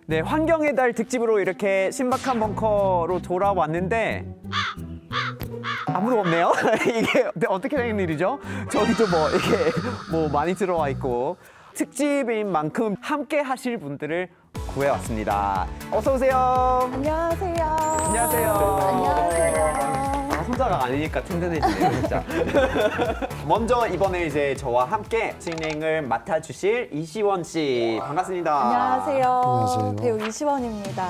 네, 환경의 달 특집으로 이렇게 신박한 벙커로 돌아왔는데 아무도 없네요. 이게 어떻게 된 일이죠? 저기도 뭐 이게 뭐 많이 들어와 있고 특집인 만큼 함께 하실 분들을 구해왔습니다. 어서 오세요. 안녕하세요. 안녕하세요. 안녕하세요. 혼자가 아니니까 든든해지네요, 진짜. 먼저 이번에 이제 저와 함께 진행을 맡아주실 이시원 씨 반갑습니다. 안녕하세요. 안녕하세요. 배우 이시원입니다.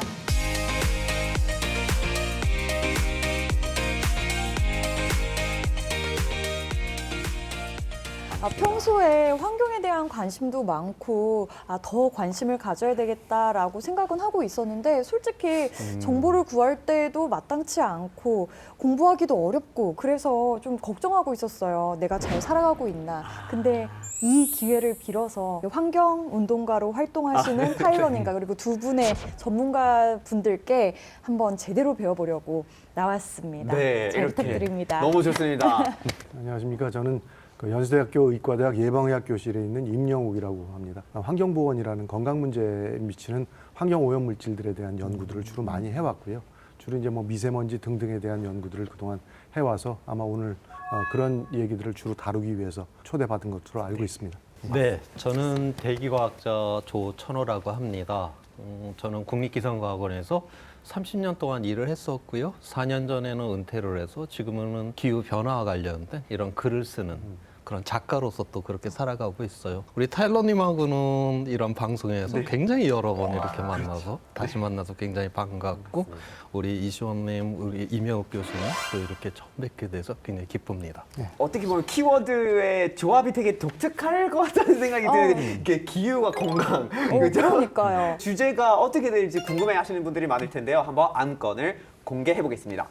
평소에 환경에 대한 관심도 많고 더 관심을 가져야 되겠다라고 생각은 하고 있었는데 솔직히 정보를 구할 때도 마땅치 않고 공부하기도 어렵고 그래서 좀 걱정하고 있었어요. 내가 잘 살아가고 있나. 근데 이 기회를 빌어서 환경운동가로 활동하시는 타일러님과 그리고 두 분의 전문가 분들께 한번 제대로 배워보려고 나왔습니다. 네, 잘 이렇게 부탁드립니다. 너무 좋습니다. 안녕하십니까. 저는 그 연세대학교 의과대학 예방의학 교실에 있는 임영욱이라고 합니다. 환경보건이라는 건강 문제에 미치는 환경 오염 물질들에 대한 연구들을 주로 많이 해왔고요. 주로 이제 뭐 미세먼지 등등에 대한 연구들을 그동안 해와서 아마 오늘 그런 얘기들을 주로 다루기 위해서 초대받은 것으로 알고 있습니다. 네, 저는 대기과학자 조천호라고 합니다. 저는 국립기상과학원에서 30년 동안 일을 했었고요. 4년 전에는 은퇴를 해서 지금은 기후변화와 관련된 이런 글을 쓰는 그런 작가로서 또 그렇게 살아가고 있어요. 우리 타일러님하고는 이런 방송에서 굉장히 여러 번 이렇게 만나서 다시 만나서 굉장히 반갑고 우리 이시원님, 우리 임영욱 교수님 또 이렇게 처음 뵙게 돼서 굉장히 기쁩니다. 어떻게 보면 키워드의 조합이 되게 독특할 것 같다는 생각이 드는데 이렇게 기후와 건강 그죠? 그러니까요. 주제가 어떻게 될지 궁금해하시는 분들이 많을 텐데요. 한번 안건을 공개해 보겠습니다.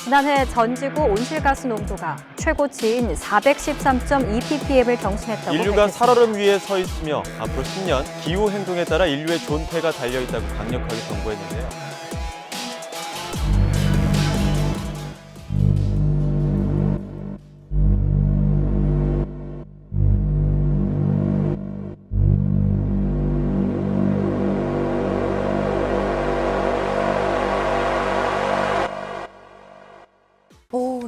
지난해 전지구 온실가스 농도가 최고치인 413.2ppm을 경신했다고 인류가 밝혔습니다. 살아름 위에 서 있으며 앞으로 10년 기후 행동에 따라 인류의 존폐가 달려 있다고 강력하게 경고했는데요.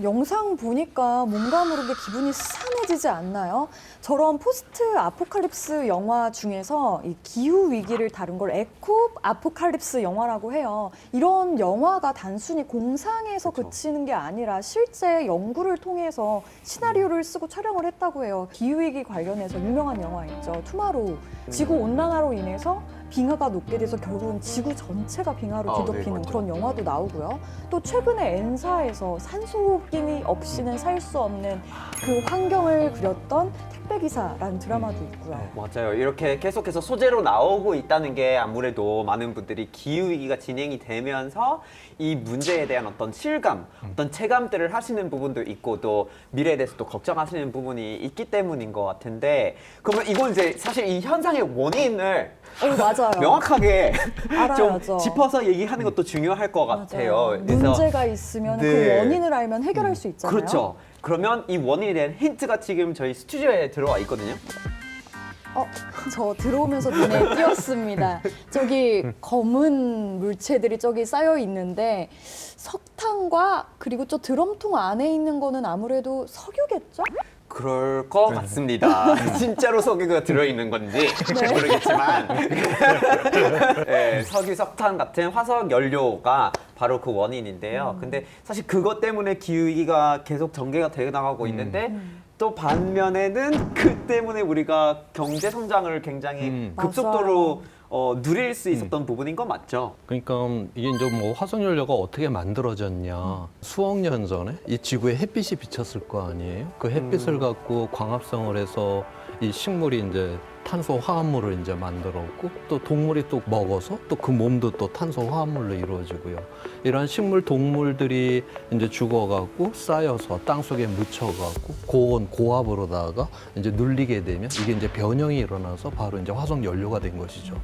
영상 보니까 뭔가 모르게 기분이 스산해지지 않나요? 저런 포스트 아포칼립스 영화 중에서 이 기후 위기를 다룬 걸 에코 아포칼립스 영화라고 해요. 이런 영화가 단순히 공상에서 그치는 게 아니라 실제 연구를 통해서 시나리오를 쓰고 촬영을 했다고 해요. 기후 위기 관련해서 유명한 영화 있죠. 투마로우. 지구 온난화로 인해서 빙하가 녹게 돼서 결국은 지구 전체가 빙하로 뒤덮이는 그런 영화도 나오고요. 또 최근에 N사에서 산소호흡기 없이는 살 수 없는 그 환경을 그렸던 택배기사라는 드라마도 있고요. 맞아요. 이렇게 계속해서 소재로 나오고 있다는 게 아무래도 많은 분들이 기후위기가 진행이 되면서 이 문제에 대한 어떤 실감, 어떤 체감들을 하시는 부분도 있고 또 미래에 대해서 또 걱정하시는 부분이 있기 때문인 것 같은데 그러면 이건 이제 사실 이 현상의 원인을 맞아요. 명확하게 좀 알아야죠. 짚어서 얘기하는 것도 중요할 것 같아요. 그래서 문제가 있으면 네. 그 원인을 알면 해결할 수 있잖아요. 그렇죠. 그러면 이 원인에 대한 힌트가 지금 저희 스튜디오에 들어와 있거든요. 저 들어오면서 눈에 띄었습니다. 저기 검은 물체들이 저기 쌓여 있는데 석탄과 그리고 저 드럼통 안에 있는 거는 아무래도 석유겠죠? 그럴 것 같습니다. 진짜로 석유가 들어있는 건지 모르겠지만 네, 석유, 석탄 같은 화석 연료가 바로 그 원인인데요. 근데 사실 그것 때문에 기후위기가 계속 전개가 되어 나가고 있는데 또 반면에는 그 때문에 우리가 경제 성장을 굉장히 급속도로 누릴 수 있었던 부분인 건 맞죠? 그러니까 이게 이제 뭐 화석연료가 어떻게 만들어졌냐. 수억 년 전에 이 지구에 햇빛이 비쳤을 거 아니에요? 그 햇빛을 갖고 광합성을 해서 이 식물이 이제 탄소 화합물을 이제 만들었고 또 동물이 또 먹어서 또 그 몸도 또 탄소 화합물로 이루어지고요. 이러한 식물 동물들이 이제 죽어갖고 쌓여서 땅 속에 묻혀갖고 고온 고압으로다가 이제 눌리게 되면 이게 이제 변형이 일어나서 바로 이제 화석 연료가 된 것이죠.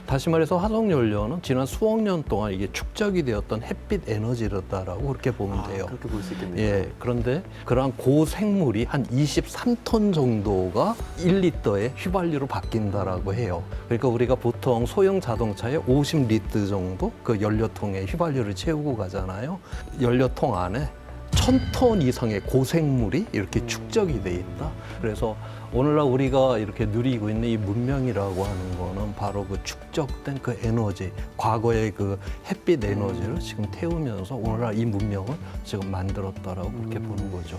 다시 말해서 화석 연료는 지난 수억 년 동안 이게 축적이 되었던 햇빛 에너지였다라고 그렇게 보면 돼요. 그렇게 볼 수 있겠네요. 예, 그런데 그러한 고생물이 한 23톤 정도가 1리터의 휘발유로 바뀐다라고 해요. 그러니까 우리가 보통 소형 자동차에 50리터 정도 그 연료통에 휘발유를 채우고 가잖아요. 연료통 안에 1000톤 이상의 고생물이 이렇게 축적이 돼 있다. 그래서 오늘날 우리가 이렇게 누리고 있는 이 문명이라고 하는 거는 바로 그 축적된 그 에너지, 과거의 그 햇빛 에너지를 지금 태우면서 오늘날 이 문명을 지금 만들었다라고 그렇게 보는 거죠.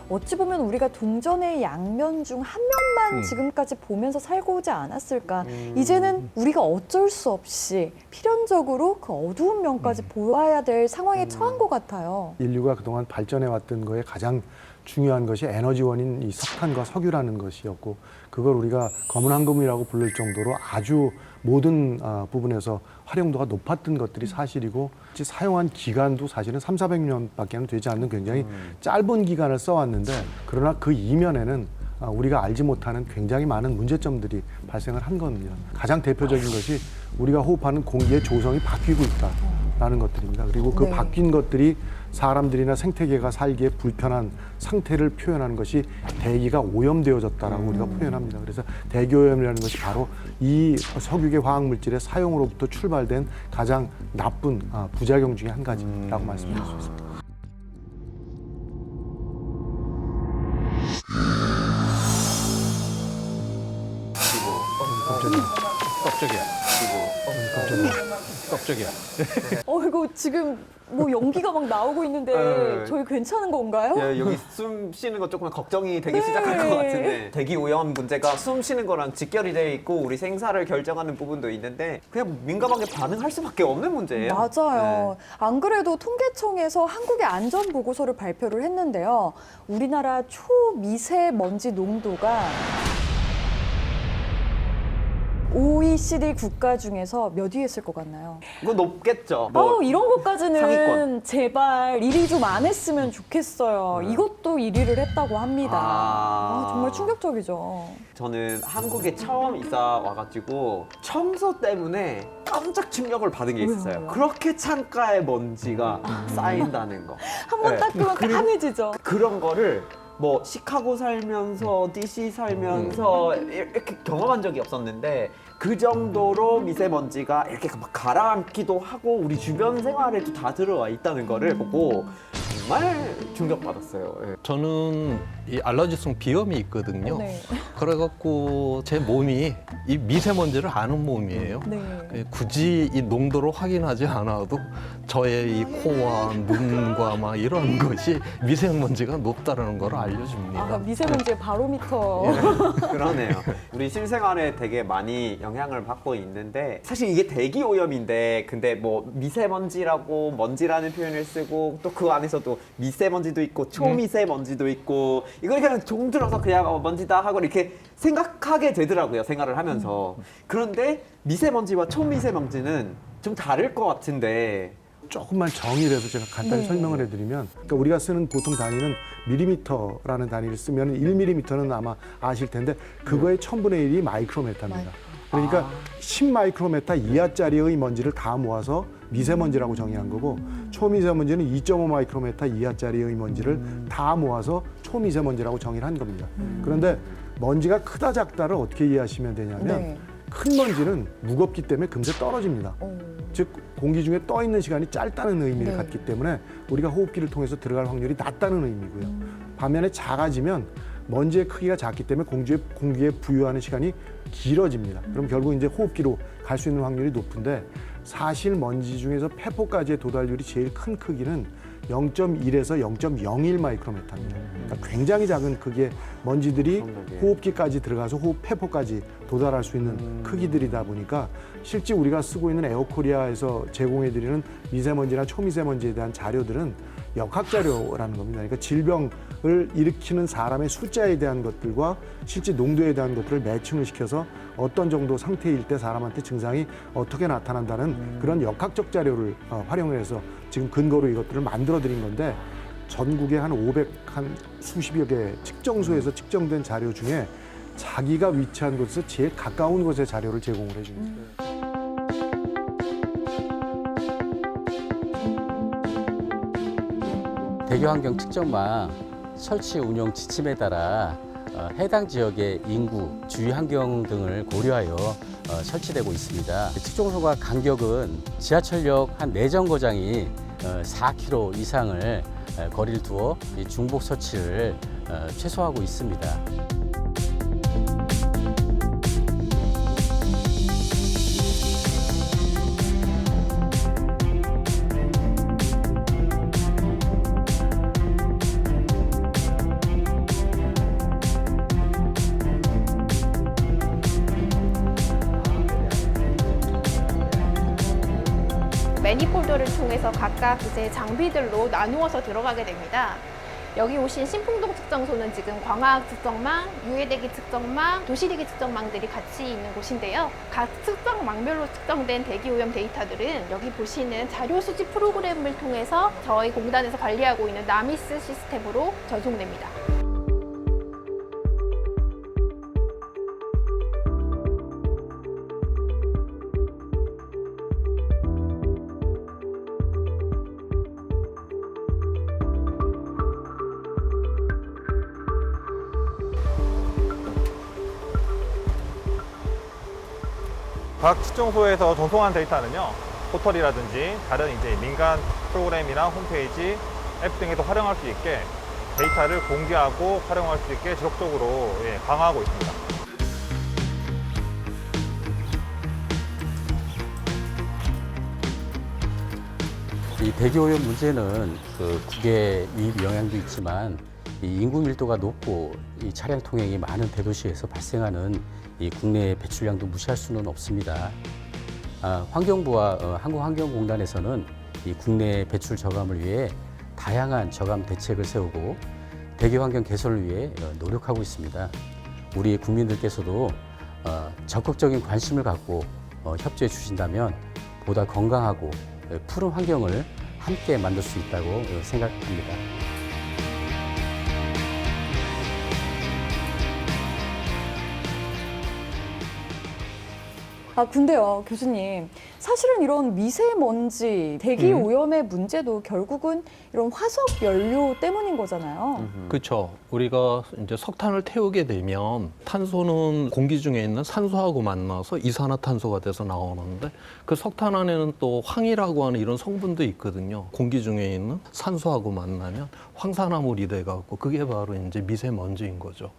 어찌 보면 우리가 동전의 양면 중 한 면만 지금까지 보면서 살고 오지 않았을까. 이제는 우리가 어쩔 수 없이 필연적으로 그 어두운 면까지 보아야 될 상황에 처한 것 같아요. 인류가 그동안 발전해 왔던 거에 가장 중요한 것이 에너지원인 이 석탄과 석유라는 것이었고, 그걸 우리가 검은 황금이라고 부를 정도로 아주 모든 부분에서 활용도가 높았던 것들이 사실이고, 사용한 기간도 사실은 300~400년밖에 되지 않는 굉장히 짧은 기간을 써왔는데, 그러나 그 이면에는 우리가 알지 못하는 굉장히 많은 문제점들이 발생을 한 겁니다. 가장 대표적인 것이 우리가 호흡하는 공기의 조성이 바뀌고 있다라는 것들입니다. 그리고 그 네. 바뀐 것들이 사람들이나 생태계가 살기에 불편한 상태를 표현하는 것이 대기가 오염되어졌다라고 우리가 표현합니다. 그래서 대기오염이라는 것이 바로 이 석유계 화학물질의 사용으로부터 출발된 가장 나쁜 부작용 중에 한 가지라고 말씀드릴 수 있습니다. 깜짝이야. 깜짝이야. 이거 지금 뭐 연기가 막 나오고 있는데 네. 저희 괜찮은 건가요? 예, 여기 숨 쉬는 거 조금 걱정이 되기 네. 시작할 것 같은데, 대기 오염 문제가 숨 쉬는 거랑 직결이 돼 있고 우리 생사를 결정하는 부분도 있는데 그냥 민감하게 반응할 수밖에 없는 문제예요. 맞아요. 안 그래도 통계청에서 한국의 안전 보고서를 발표를 했는데요. 우리나라 초미세먼지 농도가 OECD 국가 중에서 몇 위에 있을 것 같나요? 이거 높겠죠. 이런 것까지는 상위권. 제발 1위 좀 안 했으면 좋겠어요. 이것도 1위를 했다고 합니다. 정말 충격적이죠. 저는 한국에 처음 이사 와가지고 청소 때문에 깜짝 충격을 받은 게 있어요. 왜요? 그렇게 창가에 먼지가 쌓인다는 거. 한 번 네. 닦으면 까매지죠. 그런 거를 뭐 시카고 살면서 DC 살면서 이렇게 경험한 적이 없었는데, 그 정도로 미세먼지가 이렇게 막 가라앉기도 하고 우리 주변 생활에도 다 들어와 있다는 거를 보고 정말 충격받았어요. 예. 저는 이 알러지성 비염이 있거든요. 네. 그래갖고 제 몸이 이 미세먼지를 아는 몸이에요. 네. 굳이 이 농도를 확인하지 않아도 저의 이 코와 눈과 막 이런 것이 미세먼지가 높다는 걸 알려줍니다. 미세먼지의 바로미터. 그러네요. 우리 실생활에 되게 많이 영향을 받고 있는데, 사실 이게 대기 오염인데, 근데 뭐 미세먼지라고 먼지라는 표현을 쓰고 또 그 안에서도 미세먼지도 있고 초미세먼지도 있고, 이걸 그냥 종들어서 그냥 먼지다 하고 이렇게 생각하게 되더라고요, 생활을 하면서. 그런데 미세먼지와 초미세먼지는 좀 다를 것 같은데. 조금만 정의를 해서 제가 간단히 네. 설명을 해드리면, 그러니까 우리가 쓰는 보통 단위는 밀리미터라는 단위를 쓰면 1밀리미터는 아마 아실 텐데, 그거의 1000분의 1이 마이크로메타입니다. 그러니까 10마이크로메타 이하짜리의 먼지를 다 모아서 미세먼지라고 정의한 거고, 초미세먼지는 2.5마이크로메타 이하짜리의 먼지를 다 모아서 초미세먼지라고 정의를 한 겁니다. 그런데 먼지가 크다 작다를 어떻게 이해하시면 되냐면, 네. 큰 먼지는 무겁기 때문에 금세 떨어집니다. 즉 공기 중에 떠 있는 시간이 짧다는 의미를 네. 갖기 때문에 우리가 호흡기를 통해서 들어갈 확률이 낮다는 의미고요. 반면에 작아지면 먼지의 크기가 작기 때문에 공기에 부유하는 시간이 길어집니다. 그럼 결국 이제 호흡기로 갈 수 있는 확률이 높은데, 사실 먼지 중에서 폐포까지의 도달률이 제일 큰 크기는 0.1에서 0.01 마이크로메타입니다. 그러니까 굉장히 작은 크기의 먼지들이 호흡기까지 들어가서 폐포까지 도달할 수 있는 크기들이다 보니까 실제 우리가 쓰고 있는 에어코리아에서 제공해드리는 미세먼지나 초미세먼지에 대한 자료들은 역학자료라는 겁니다. 그러니까 질병을 일으키는 사람의 숫자에 대한 것들과 실제 농도에 대한 것들을 매칭을 시켜서 어떤 정도 상태일 때 사람한테 증상이 어떻게 나타난다는 그런 역학적 자료를 활용해서 지금 근거로 이것들을 만들어 드린 건데 전국에 한 수십여 개 측정소에서 측정된 자료 중에 자기가 위치한 곳에서 제일 가까운 곳의 자료를 제공을 해줍니다. 대기환경 측정망 설치 운영 지침에 따라 해당 지역의 인구, 주위 환경 등을 고려하여 설치되고 있습니다. 측정소가 간격은 지하철역 한 4정거장이 4km 이상을 거리를 두어 이 중복 설치를 최소화하고 있습니다. 매니폴더를 통해서 각각 이제 장비들로 나누어서 들어가게 됩니다. 여기 오신 신풍동 측정소는 지금 광화학 측정망, 유해대기 측정망, 도시대기 측정망들이 같이 있는 곳인데요. 각 측정망별로 측정된 대기오염 데이터들은 여기 보시는 자료 수집 프로그램을 통해서 저희 공단에서 관리하고 있는 나미스 시스템으로 전송됩니다. 각 측정소에서 전송한 데이터는요, 포털이라든지 다른 이제 민간 프로그램이나 홈페이지, 앱 등에도 활용할 수 있게 데이터를 공개하고 활용할 수 있게 지속적으로 강화하고 있습니다. 이 대기오염 문제는 국외 유입 영향도 있지만 이 인구 밀도가 높고 이 차량 통행이 많은 대도시에서 발생하는 이 국내 배출량도 무시할 수는 없습니다. 환경부와 한국환경공단에서는 이 국내 배출 저감을 위해 다양한 저감 대책을 세우고 대기환경 개선을 위해 노력하고 있습니다. 우리 국민들께서도 적극적인 관심을 갖고 협조해 주신다면 보다 건강하고 푸른 환경을 함께 만들 수 있다고 생각합니다. 근데요, 교수님. 사실은 이런 미세먼지, 대기 오염의 문제도 결국은 이런 화석 연료 때문인 거잖아요. 그렇죠. 우리가 이제 석탄을 태우게 되면 탄소는 공기 중에 있는 산소하고 만나서 이산화탄소가 돼서 나오는데 그 석탄 안에는 또 황이라고 하는 이런 성분도 있거든요. 공기 중에 있는 산소하고 만나면 황산화물이 돼갖고 그게 바로 이제 미세먼지인 거죠.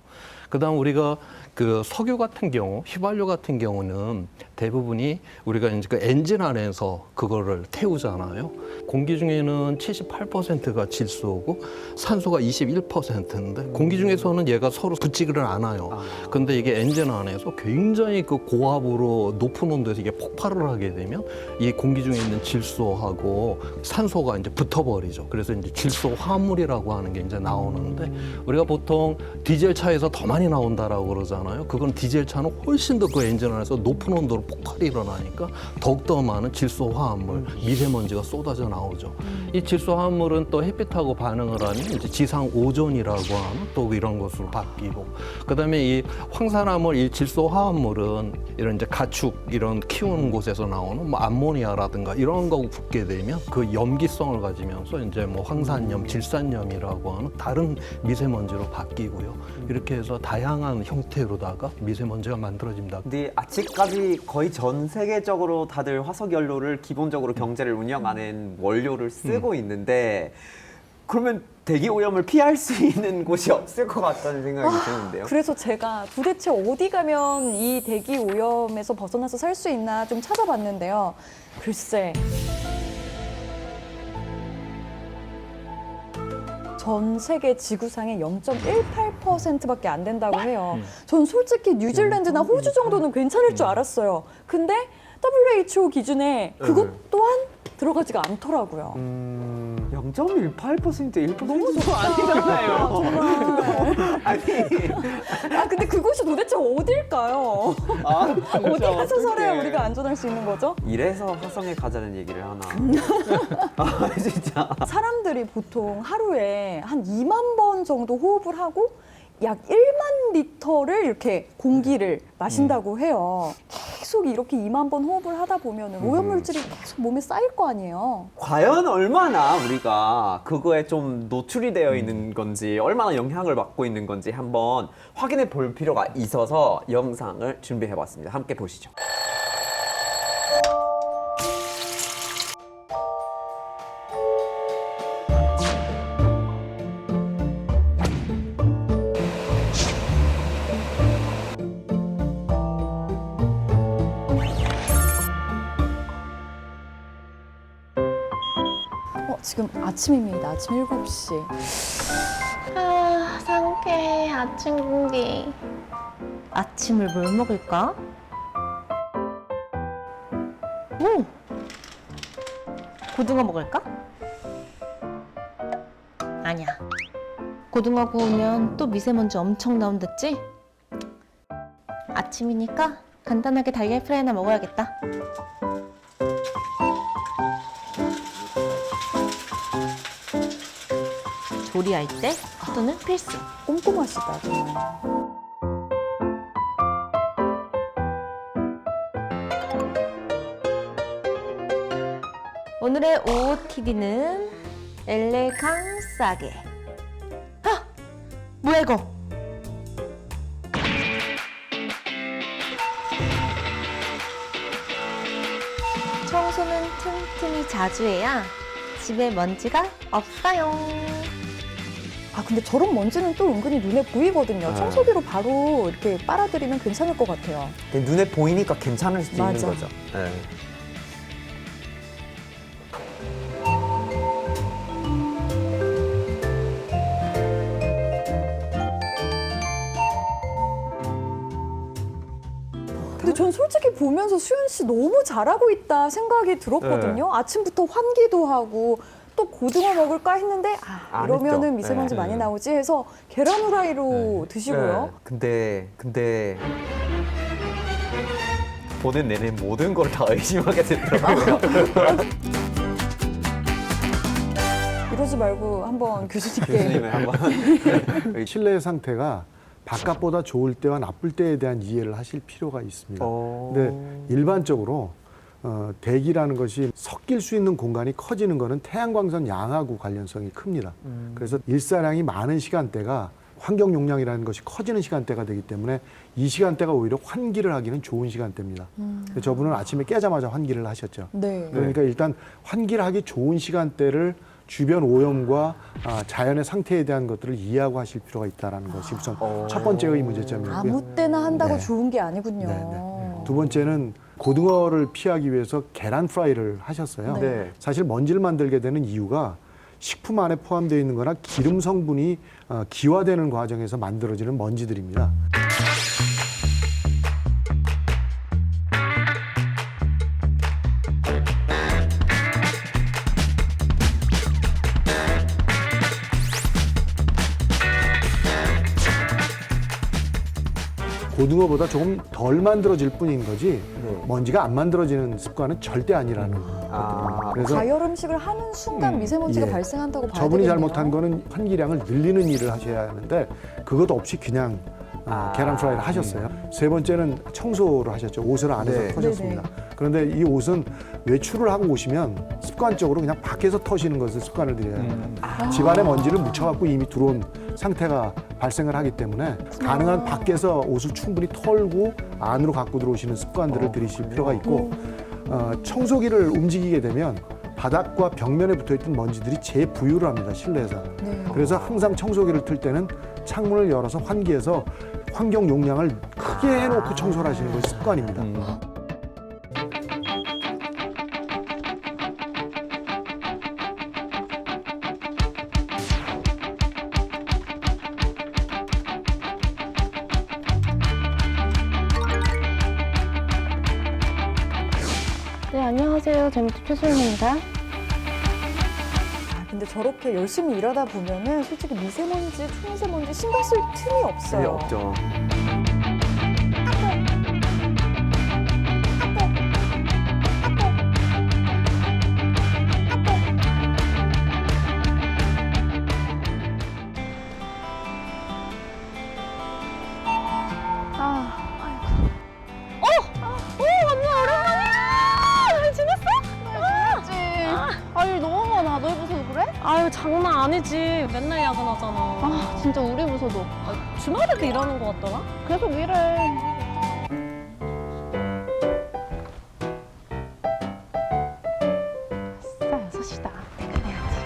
그다음 우리가 그 석유 같은 경우, 휘발유 같은 경우는 대부분이 우리가 이제 그 엔진 안에서 그거를 태우잖아요. 공기 중에는 78%가 질소고 산소가 21%인데 공기 중에서는 얘가 서로 붙지를 않아요. 근데 이게 엔진 안에서 굉장히 그 고압으로 높은 온도에서 이게 폭발을 하게 되면 이 공기 중에 있는 질소하고 산소가 이제 붙어버리죠. 그래서 이제 질소 화합물이라고 하는 게 이제 나오는데 우리가 보통 디젤 차에서 더 많이 나온다라고 그러잖아요. 그건 디젤 차는 훨씬 더 그 엔진 안에서 높은 온도로 폭발이 일어나니까 더욱더 많은 질소 화합물, 미세먼지가 쏟아져 나오죠. 이 질소 화합물은 또 햇빛하고 반응을 하면 이제 지상 오존이라고 하는 또 이런 것으로 바뀌고, 그다음에 이 황산화물, 이 질소 화합물은 이런 이제 가축 이런 키우는 곳에서 나오는 뭐 암모니아라든가 이런 거 붙게 되면 그 염기성을 가지면서 이제 뭐 황산염, 질산염이라고 하는 다른 미세먼지로 바뀌고요. 이렇게 해서 다양한 형태로다가 미세먼지가 만들어집니다. 근데 아직까지 거의 전 세계적으로 다들 화석 연료를 기본적으로 경제를 운영하는 원료를 쓰고 있는데 그러면 대기 오염을 피할 수 있는 곳이 없을 것 같다는 생각이 드는데요. 그래서 제가 도대체 어디 가면 이 대기 오염에서 벗어나서 살 수 있나 좀 찾아봤는데요. 글쎄. 전 세계 지구상의 0.18%밖에 안 된다고 해요. 전 솔직히 뉴질랜드나 호주 정도는 괜찮을 줄 알았어요. 근데 WHO 기준에 그것 또한 들어가지가 않더라고요. 0.18% 1%도 아니잖아요. 정말. 아니, 아 근데 그곳이 도대체 어딜까요? 어디 가서 살아야 우리가 안전할 수 있는 거죠? 이래서 화성에 가자는 얘기를 하나. 아, 진짜. 사람들이 보통 하루에 한 2만 번 정도 호흡을 하고 약 1만 리터를 이렇게 공기를 마신다고 해요. 계속 이렇게 2만 번 호흡을 하다 보면 오염물질이 계속 몸에 쌓일 거 아니에요. 과연 얼마나 우리가 그거에 좀 노출이 되어 있는 건지, 얼마나 영향을 받고 있는 건지 한번 확인해 볼 필요가 있어서 영상을 준비해 봤습니다. 함께 보시죠. 지금 아침입니다. 아침 7시. 아, 상쾌해. 아침 공기. 아침을 뭘 먹을까? 고등어 먹을까? 아니야. 고등어 구우면 또 미세먼지 엄청 나온댔지? 아침이니까 간단하게 달걀 프라이 하나 먹어야겠다. 조리할 때 또는 필수. 꼼꼼하시다, 정말. 오늘의 OOTD는 엘레강싸게. 아! 뭐야 이거? 청소는 틈틈이 자주 해야 집에 먼지가 없어요. 아 근데 저런 먼지는 또 은근히 눈에 보이거든요. 청소기로 바로 이렇게 빨아들이면 괜찮을 것 같아요. 눈에 보이니까 괜찮을 수도 있는 맞아. 거죠. 네. 근데 전 솔직히 보면서 수연 씨 너무 잘하고 있다 생각이 들었거든요. 아침부터 환기도 하고 또 고등어 먹을까 했는데 안 이러면은 했죠. 미세먼지 네. 많이 나오지 해서 계란 후라이로 드시고요. 근데 보는 내내 모든 걸 다 의심하게 되더라고요. 이러지 말고 한번 교수님께 교수님의 한번. 실내 상태가 바깥보다 좋을 때와 나쁠 때에 대한 이해를 하실 필요가 있습니다. 근데 일반적으로 대기라는 것이 섞일 수 있는 공간이 커지는 것은 태양광선 양하고 관련성이 큽니다. 그래서 일사량이 많은 시간대가 환경 용량이라는 것이 커지는 시간대가 되기 때문에 이 시간대가 오히려 환기를 하기는 좋은 시간대입니다. 저분은 아침에 깨자마자 환기를 하셨죠. 네. 그러니까 일단 환기를 하기 좋은 시간대를 주변 오염과 자연의 상태에 대한 것들을 이해하고 하실 필요가 있다는 것이 우선 첫 번째의 문제점이고요. 아무 때나 한다고 네. 좋은 게 아니군요. 네. 두 번째는 고등어를 피하기 위해서 계란 프라이를 하셨어요. 네. 사실 먼지를 만들게 되는 이유가 식품 안에 포함되어 있는 거나 기름 성분이 기화되는 과정에서 만들어지는 먼지들입니다. 고등어보다 조금 덜 만들어질 뿐인 거지 먼지가 안 만들어지는 습관은 절대 아니라는 것들입니다. 그래서 가열 음식을 하는 순간 미세먼지가 예. 발생한다고 봐야 저분이 되겠네요. 잘못한 거는 환기량을 늘리는 일을 하셔야 하는데 그것 없이 그냥 계란 프라이를 하셨어요. 세 번째는 청소를 하셨죠. 옷을 안에서 네. 터셨습니다. 그런데 이 옷은 외출을 하고 오시면 습관적으로 그냥 밖에서 터시는 것을 습관을 들여야 합니다. 집안에 먼지를 묻혀갖고 이미 들어온 상태가 발생을 하기 때문에 가능한 밖에서 옷을 충분히 털고 안으로 갖고 들어오시는 습관들을 들이실 필요가 있고 청소기를 움직이게 되면 바닥과 벽면에 붙어있던 먼지들이 재부유를 합니다. 실내에서. 그래서 항상 청소기를 틀 때는 창문을 열어서 환기해서 환경 용량을 크게 해놓고 청소를 하시는 것이 습관입니다. 안녕하세요. 재미집 최소영입니다. 근데 저렇게 열심히 일하다 보면은 솔직히 미세먼지, 초미세먼지 신경 쓸 틈이 없어요. 없죠. 아유, 너무 많아. 너희 부서도 그래? 아유 장난 아니지. 맨날 야근하잖아. 아, 진짜 우리 부서도. 주말에도 일하는 것 같더라. 계속 일해. 아싸, 6시다. 퇴근해야지.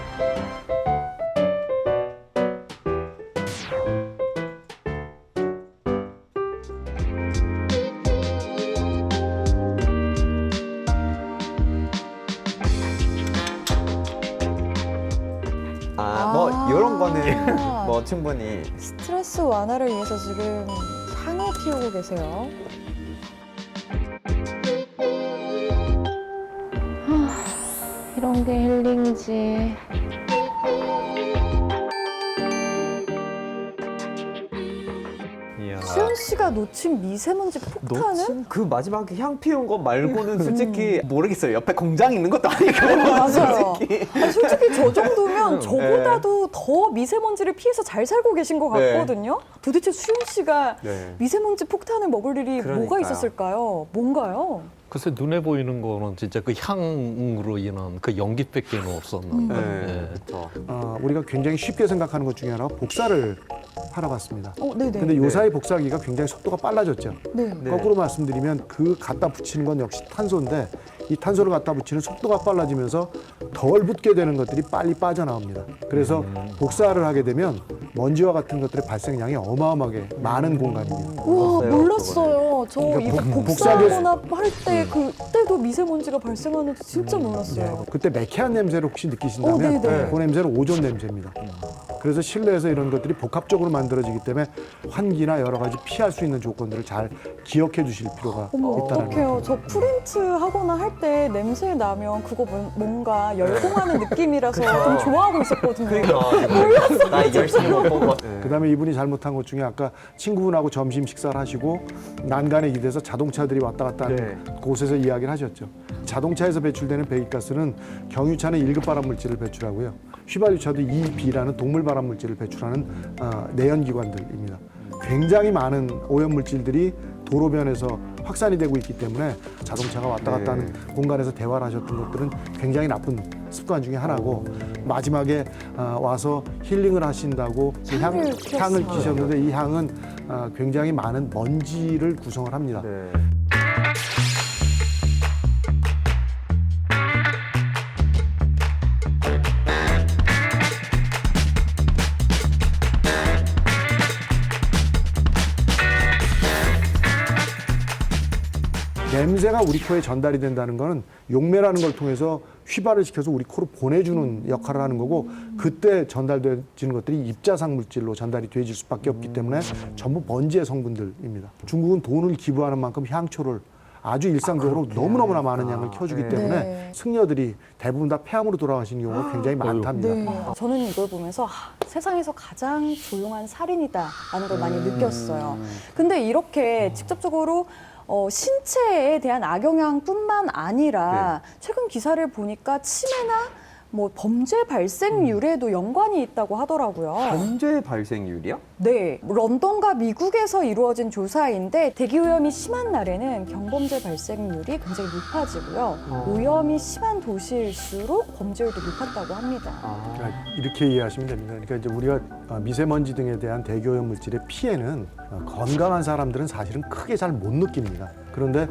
뭐 아. 이런 거는 뭐 충분히 스트레스 완화를 위해서 지금 향을 피우고 계세요. 이런 게 힐링이지. 이야. 수현 씨가 놓친 미세먼지 폭탄은? 놓친 그 마지막에 향 피운 거 말고는 솔직히 모르겠어요. 옆에 공장 있는 것도 아니고. 맞아요. 솔직히. 아니, 솔직히 저 정도면 저보다도 더 미세먼지를 피해서 잘 살고 계신 것 네. 같거든요. 도대체 수현 씨가 네. 미세먼지 폭탄을 먹을 일이 뭐가 그러니까요. 있었을까요? 뭔가요? 글쎄 눈에 보이는 거는 진짜 그 향으로 인한 그 연기밖에 없었는데. 네. 예. 그렇죠. 우리가 굉장히 쉽게 생각하는 것 중에 하나가 복사를 하러 갔습니다. 네네. 근데 요사이 복사기가 굉장히 속도가 빨라졌죠. 네. 네. 거꾸로 말씀드리면 그 갖다 붙이는 건 역시 탄소인데 이 탄소를 갖다 붙이는 속도가 빨라지면서 덜 붙게 되는 것들이 빨리 빠져나옵니다. 그래서 복사를 하게 되면 먼지와 같은 것들의 발생량이 어마어마하게 많은 공간입니다. 우와, 몰랐어요, 몰랐어요. 저 그러니까 이거 복사하거나 할 때 그때도 미세먼지가 발생하는지 진짜 몰랐어요. 그때 매캐한 냄새를 혹시 어, 느끼신다면 네네. 그 냄새는 오존 냄새입니다. 그래서 실내에서 이런 것들이 복합적으로 만들어지기 때문에 환기나 여러 가지 피할 수 있는 조건들을 잘 기억해 주실 필요가 어머, 있다는 거예요. 어떡해요. 저 프린트 하거나 할 때 냄새 나면 그거 뭔가 열공하는 느낌이라서 좀 좋아하고 있었거든요. 그러니까 나 열심히 못 보고. 그다음에 이분이 잘못한 것 중에 아까 친구분하고 점심 식사를 하시고 난간에 기대서 자동차들이 왔다 갔다 하는 네. 곳에서 이야기를 하셨죠. 자동차에서 배출되는 배기가스는 경유차는 1급 발암 물질을 배출하고요. 휘발유차도 2B라는 동물 발암 물질을 배출하는 내연기관들입니다. 굉장히 많은 오염 물질들이 도로변에서 확산이 되고 있기 때문에 자동차가 왔다 갔다 하는 공간에서 대화를 하셨던 것들은 굉장히 나쁜 습관 중에 하나고 마지막에 와서 힐링을 하신다고 그 향을 향을 피웠어요. 끼셨는데 이 향은 굉장히 많은 먼지를 구성을 합니다. 네. 냄새가 우리 코에 전달이 된다는 거는 용매라는 걸 통해서 휘발을 시켜서 우리 코로 보내주는 역할을 하는 거고 그때 전달되는 것들이 입자상 물질로 전달이 되어질 수밖에 없기 때문에 전부 먼지의 성분들입니다. 중국은 돈을 기부하는 만큼 향초를 아주 일상적으로 너무너무나 많은 양을 켜주기 때문에 네. 승려들이 대부분 다 폐암으로 돌아가시는 경우가 굉장히 많답니다. 네. 저는 이걸 보면서 세상에서 가장 조용한 살인이다라는 걸 많이 느꼈어요. 근데 이렇게 직접적으로 신체에 대한 악영향뿐만 아니라 최근 기사를 보니까 치매나 뭐 범죄 발생률에도 연관이 있다고 하더라고요. 범죄 발생률이요? 네, 런던과 미국에서 이루어진 조사인데 대기 오염이 심한 날에는 경범죄 발생률이 굉장히 높아지고요. 오염이 심한 도시일수록 범죄율도 높았다고 합니다. 그러니까 이렇게 이해하시면 됩니다. 그러니까 이제 우리가 미세먼지 등에 대한 대기오염 물질의 피해는 건강한 사람들은 사실은 크게 잘 못 느낍니다. 그런데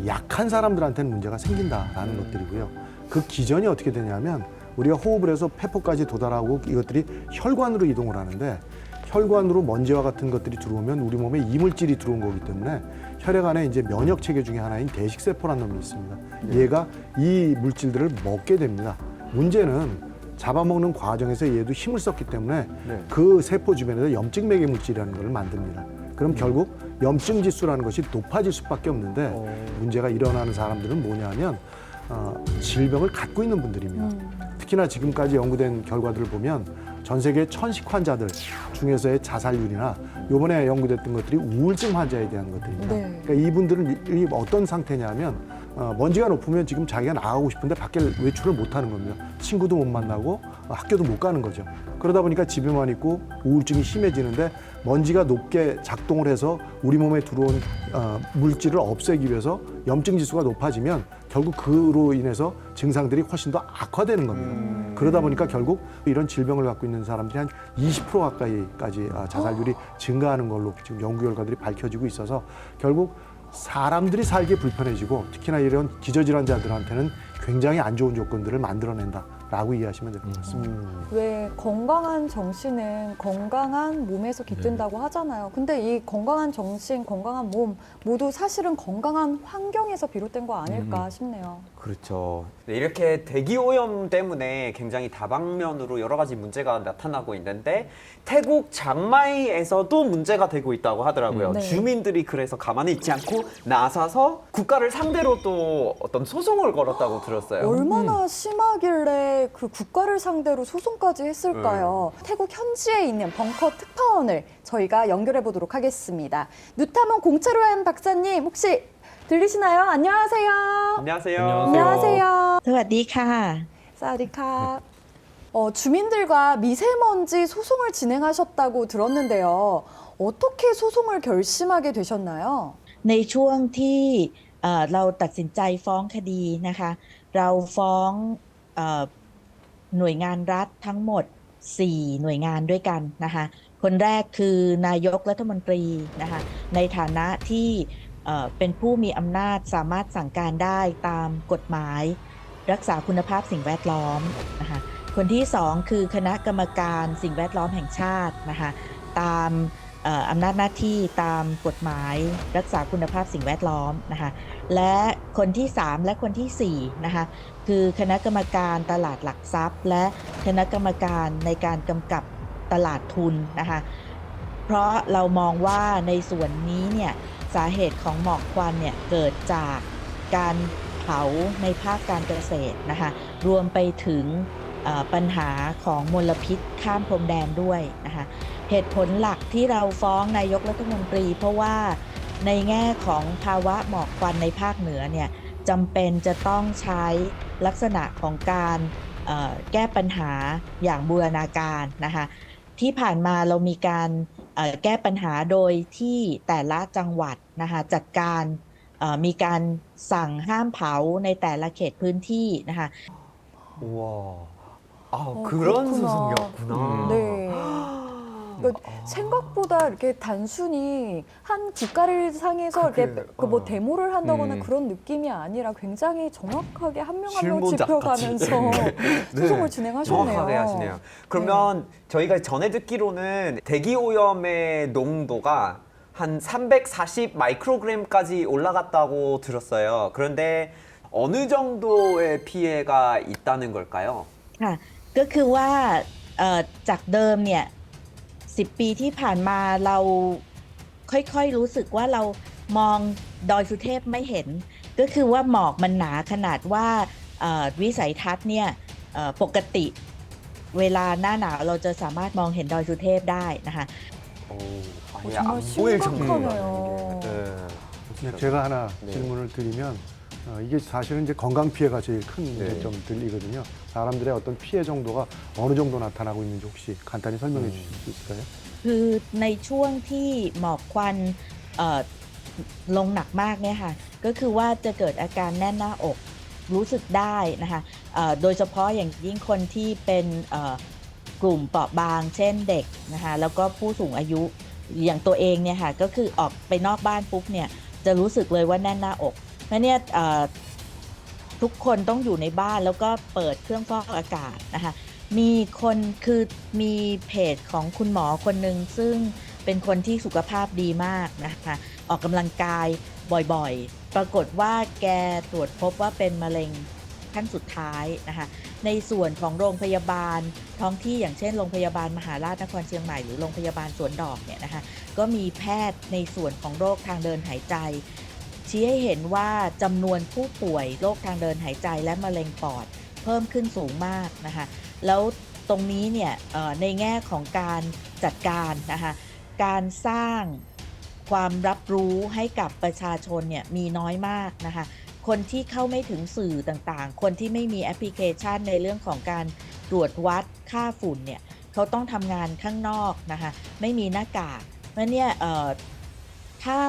약한 사람들한테는 문제가 생긴다라는 것들이고요. 그 기전이 어떻게 되냐면 우리가 호흡을 해서 폐포까지 도달하고 이것들이 혈관으로 이동을 하는데 혈관으로 먼지와 같은 것들이 들어오면 우리 몸에 이물질이 들어온 거기 때문에 혈액 안에 이제 면역 체계 중에 하나인 대식세포라는 놈이 있습니다. 얘가 이 물질들을 먹게 됩니다. 문제는 잡아먹는 과정에서 얘도 힘을 썼기 때문에 그 세포 주변에서 염증 매개 물질이라는 걸 만듭니다. 그럼 결국 염증 지수라는 것이 높아질 수밖에 없는데 문제가 일어나는 사람들은 뭐냐면 질병을 갖고 있는 분들입니다. 특히나 지금까지 연구된 결과들을 보면 전 세계 천식 환자들 중에서의 자살률이나 이번에 연구됐던 것들이 우울증 환자에 대한 것들입니다. 네. 그러니까 이분들은 어떤 상태냐면 먼지가 높으면 지금 자기가 나가고 싶은데 밖에 외출을 못 하는 겁니다. 친구도 못 만나고 학교도 못 가는 거죠. 그러다 보니까 집에만 있고 우울증이 심해지는데 먼지가 높게 작동을 해서 우리 몸에 들어온 물질을 없애기 위해서 염증 지수가 높아지면 결국 그로 인해서 증상들이 훨씬 더 악화되는 겁니다. 그러다 보니까 결국 이런 질병을 갖고 있는 사람들이 한 20% 가까이까지 자살률이 증가하는 걸로 지금 연구 결과들이 밝혀지고 있어서 결국 사람들이 살기 불편해지고 특히나 이런 기저질환자들한테는 굉장히 안 좋은 조건들을 만들어낸다라고 이해하시면 될 것 같습니다. 왜 건강한 정신은 건강한 몸에서 깃든다고 하잖아요. 근데 이 건강한 정신, 건강한 몸 모두 사실은 건강한 환경에서 비롯된 거 아닐까 싶네요. 그렇죠. 네, 이렇게 대기 오염 때문에 굉장히 다방면으로 여러 가지 문제가 나타나고 있는데 태국 장마이에서도 문제가 되고 있다고 하더라고요. 네. 주민들이 그래서 가만히 있지 않고 나서서 국가를 상대로 또 어떤 소송을 걸었다고 들었어요. 얼마나 심하길래 그 국가를 상대로 소송까지 했을까요? 태국 현지에 있는 벙커 특파원을 저희가 연결해 보도록 하겠습니다. 누타몬 공차루엔 박사님 혹시 들리시나요? 안녕하세요. 안녕하세요. 안녕하세요. สวัสดีค่ะ 사디카. 주민들과 미세먼지 소송을 진행하셨다고 들었는데요. 어떻게 소송을 결심하게 되셨나요? ในช่วงที่เราตัดสินใจฟ้องคดีนะคะเราฟ้องหน่วยงานรัฐทั้งหมด4หน่วยงานด้วยกันนะคะคนแรกคือนายกรัฐมนตรีนะคะในฐานะที่เป็นผู้มีอำนาจสามารถสั่งการได้ตามกฎหมายรักษาคุณภาพสิ่งแวดล้อมนะคะคนที่2คือคณะกรรมการสิ่งแวดล้อมแห่งชาตินะคะตามอำนาจหน้าที่ตามกฎหมายรักษาคุณภาพสิ่งแวดล้อมนะคะและคนที่3และคนที่4นะคะคือคณะกรรมการตลาดหลักทรัพย์ และคณะกรรมการในการกำกับตลาดทุนนะคะเพราะเรามองว่าในส่วนนี้เนี่ยสาเหตุของหมอกควันเนี่ยเกิดจากการเผาในภาคการเกษตรนะคะรวมไปถึงปัญหาของมลพิษข้ามพรมแดนด้วยนะคะเหตุผลหลักที่เราฟ้องนายกรัฐมนตรีเพราะว่าในแง่ของภาวะหมอกควันในภาคเหนือเนี่ยจำเป็นจะต้องใช้ลักษณะของการแก้ปัญหาอย่างบูรณาการนะคะที่ผ่านมาเรามีการแก้ปัญหาโดยที่แต่ละจังหวัดนะคะจัดการมีการสั่งห้ามเผาในแต่ละเขตพื้นที่นะคะ 우와. 아, 그런 그렇구나. 소송이었구나. 네. 그러니까 생각보다 이렇게 단순히 한 국가를 상해서 이렇게 뭐 데모를 한다거나 그런 느낌이 아니라 굉장히 정확하게 한 명 한 명 짚어가면서 소송을 진행하셨네요. 정확하게 하시네요. 그러면 저희가 전에 듣기로는 대기 오염의 농도가 한 340 마이크로그램까지 올라갔다고 들었어요. 그런데 어느 정도의 피해가 있다는 걸까요? ค่ะก็คือว่าจากเดิมเนี่ย10 ปีที่ผ่านมาเราค่อยๆรู้สึกว่าเรามองดอยสุเทพไม่เห็นก็คือว่าหมอกมันหนาขนาดว่าวิสัยทัศน์เนี่ยปกติเวลาหน้าหนาวเราจะสามารถมองเห็นดอยสุเทพได้นะคะ 아예 정말 안 보일 심각하네요. 정도로. 네, 제가 하나 질문을 드리면 이게 사실은 이제 건강 피해가 제일 큰 문제점들이거든요. 사람들의 어떤 피해 정도가 어느 정도 나타나고 있는지 혹시 간단히 설명해 주실 수 있을까요? คือในช่วงที่หมอกควันลงหนักมากเนี่ยค่ะก็คือว่าจะเกิดอาการแน่นหน้าอกรู้สึกได้นะคะโดยเฉพาะอย่างยิ่งคนที่เป็นกลุ่มเปราะบางเช่นเด็กนะคะแล้วก็ผู้สูงอายุอย่างตัวเองเนี่ยค่ะก็คือออกไปนอกบ้านปุ๊บเนี่ยจะรู้สึกเลยว่าแน่นหน้าอกเพราะเนี่ยทุกคนต้องอยู่ในบ้านแล้วก็เปิดเครื่องฟอกอากาศนะคะมีคนคือมีเพจของคุณหมอคนหนึ่งซึ่งเป็นคนที่สุขภาพดีมากนะคะออกกำลังกายบ่อยๆปรากฏว่าแกตรวจพบว่าเป็นมะเร็งขั้นสุดท้ายนะคะในส่วนของโรงพยาบาลท้องที่อย่างเช่นโรงพยาบาลมหาราชนครเชียงใหม่หรือโรงพยาบาลสวนดอกเนี่ยนะคะก็มีแพทย์ในส่วนของโรคทางเดินหายใจ ชี้ให้เห็นว่าจำนวนผู้ป่วยโรคทางเดินหายใจและมะเร็งปอดเพิ่มขึ้นสูงมากนะคะแล้วตรงนี้เนี่ยในแง่ของการจัดการนะคะการสร้างความรับรู้ให้กับประชาชนเนี่ยมีน้อยมากนะคะคนที่เข้าไม่ถึงสื่อต่างๆคนที่ไม่มีแอปพลิเคชันในเรื่องของการตรวจวัดค่าฝุ่นเนี่ยเขาต้องทำงานข้างนอกนะคะไม่มีหน้ากากเพราะเนี่ยถ้า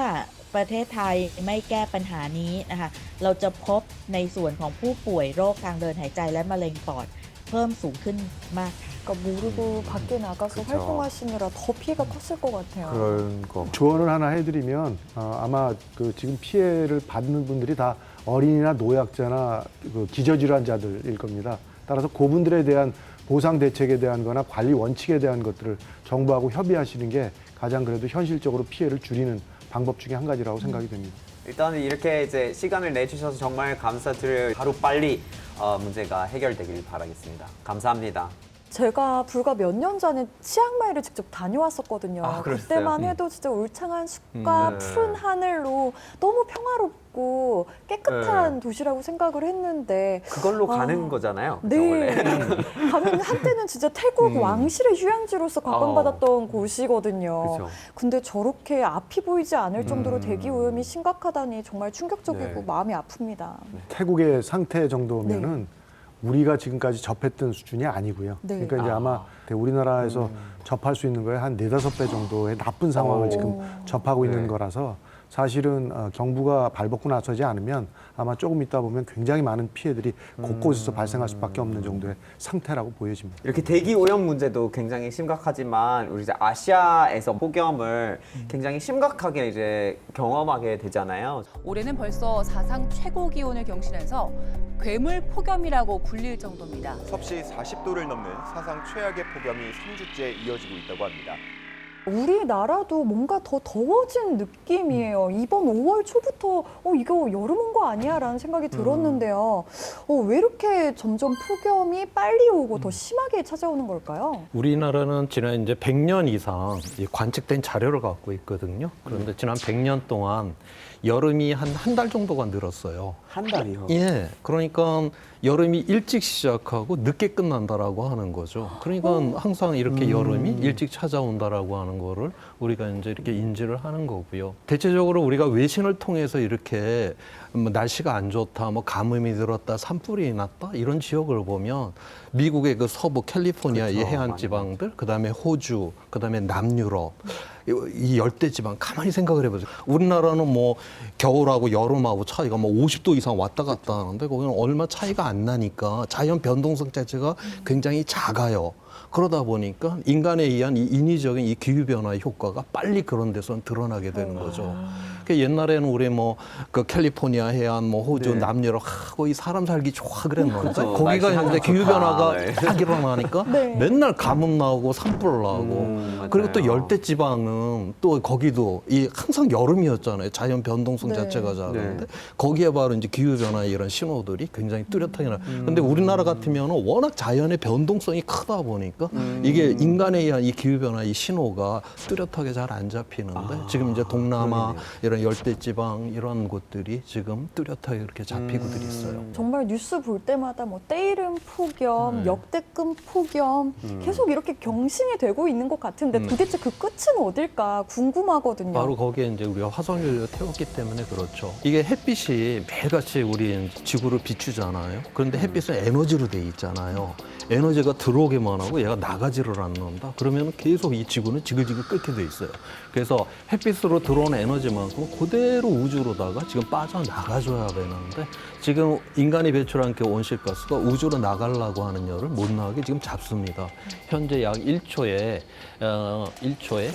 ประเทศไทยไม่แก้ปัญหานี้นะคะเราจะพบในส่วนของผู้ป่วยโรคทางเดินหายใจและมะเร็งปอดเพิ่มสูงขึ้นมากค่ะ 그러니까 모르고 밖에 나가서 그쵸. 활동하시느라 더 피해가 컸을 것 같아요. 그런 거. 조언을 하나 해드리면 아마 그 지금 피해를 받는 분들이 다 어린이나 노약자나 그 기저질환자들일 겁니다. 따라서 그분들에 대한 보상 대책에 대한 거나 관리 원칙에 대한 것들을 정부하고 협의하시는 게 가장 그래도 현실적으로 피해를 줄이는 방법 중에 한 가지라고 생각이 됩니다. 일단 이렇게 이제 시간을 내주셔서 정말 감사드려요. 하루 빨리 문제가 해결되길 바라겠습니다. 감사합니다. 제가 불과 몇 년 전에 치앙마이를 직접 다녀왔었거든요. 아, 그랬어요? 그때만 해도 진짜 울창한 숲과 푸른 하늘로 너무 평화롭고 깨끗한 도시라고 생각을 했는데 그걸로 가는 거잖아요. 그죠, 네. 원래. 가면 한때는 진짜 태국 왕실의 휴양지로서 각광받았던 곳이거든요. 그쵸. 근데 저렇게 앞이 보이지 않을 정도로 대기 오염이 심각하다니 정말 충격적이고 네. 마음이 아픕니다. 태국의 상태 정도면은 우리가 지금까지 접했던 수준이 아니고요. 네. 그러니까 이제 아마 우리나라에서 접할 수 있는 거에 한 4-5배 정도의 나쁜 상황을 지금 접하고 있는 네. 거라서 사실은 경부가 발벗고 나서지 않으면 아마 조금 있다 보면 굉장히 많은 피해들이 곳곳에서 발생할 수밖에 없는 정도의 상태라고 보여집니다. 이렇게 대기 오염 문제도 굉장히 심각하지만 우리 이제 아시아에서 폭염을 굉장히 심각하게 이제 경험하게 되잖아요. 올해는 벌써 사상 최고 기온을 경신해서 괴물 폭염이라고 불릴 정도입니다. 섭씨 40도를 넘는 사상 최악의 폭염이 3주째 이어지고 있다고 합니다. 우리나라도 뭔가 더 더워진 느낌이에요. 이번 5월 초부터 이거 여름 온 거 아니야? 라는 생각이 들었는데요. 왜 이렇게 점점 폭염이 빨리 오고 더 심하게 찾아오는 걸까요? 우리나라는 지난 이제 100년 이상 이 관측된 자료를 갖고 있거든요. 그런데 지난 100년 동안 여름이 한 달 정도가 늘었어요. 한 달이요? 예. 그러니까 여름이 일찍 시작하고 늦게 끝난다라고 하는 거죠. 그러니까 항상 이렇게 여름이 일찍 찾아온다라고 하는 거를 우리가 이제 이렇게 인지를 하는 거고요. 대체적으로 우리가 외신을 통해서 이렇게 뭐 날씨가 안 좋다, 뭐 가뭄이 들었다, 산불이 났다 이런 지역을 보면 미국의 그 서부 캘리포니아 이 그렇죠. 해안 지방들, 그다음에 호주, 그다음에 남유럽 이 열대 지방 가만히 생각을 해보세요. 우리나라는 뭐 겨울하고 여름하고 차이가 뭐 50도 이상 왔다 갔다 하는데 거기는 얼마 차이가 안 나니까 자연 변동성 자체가 굉장히 작아요. 그러다 보니까 인간에 의한 이 인위적인 이 기후 변화의 효과가 빨리 그런 데서는 드러나게 되는 거죠. 그 옛날에는 우리 뭐 그 캘리포니아 해안, 뭐 호주, 네. 남유럽 거기 사람 살기 좋아 그랬는데 그렇죠. 거기가 날씨 이제 기후 좋다. 변화가 네. 딱 일어나니까 네. 맨날 가뭄 나오고 산불 나오고 그리고 또 맞아요. 열대 지방은 또 거기도 이 항상 여름이었잖아요. 자연 변동성 네. 자체가 작은데 네. 거기에 바로 이제 기후 변화의 이런 신호들이 굉장히 뚜렷하게 나. 근데 우리나라 같으면은 워낙 자연의 변동성이 크다 보니까 이게 인간에 의한 이 기후 변화의 신호가 뚜렷하게 잘 안 잡히는데 지금 이제 동남아 이런 열대 지방 이런 곳들이 지금 뚜렷하게 그렇게 잡히고들이 있어요. 정말 뉴스 볼 때마다 뭐 때이른 폭염, 역대급 폭염 계속 이렇게 경신이 되고 있는 것 같은데 도대체 그 끝은 어딜까 궁금하거든요. 바로 거기에 이제 우리가 화석연료 태웠기 때문에 그렇죠. 이게 햇빛이 매일같이 우리 지구를 비추잖아요. 그런데 햇빛은 에너지로 돼 있잖아요. 에너지가 들어오기만 하고 얘가 나가지를 않는다. 그러면 계속 이 지구는 지글지글 끓게 돼 있어요. 그래서 햇빛으로 들어오는 에너지만큼 그대로 우주로다가 지금 빠져나가줘야 되는데 지금 인간이 배출한 그 온실가스가 우주로 나가려고 하는 열을 못 나가게 지금 잡습니다. 현재 약 1초에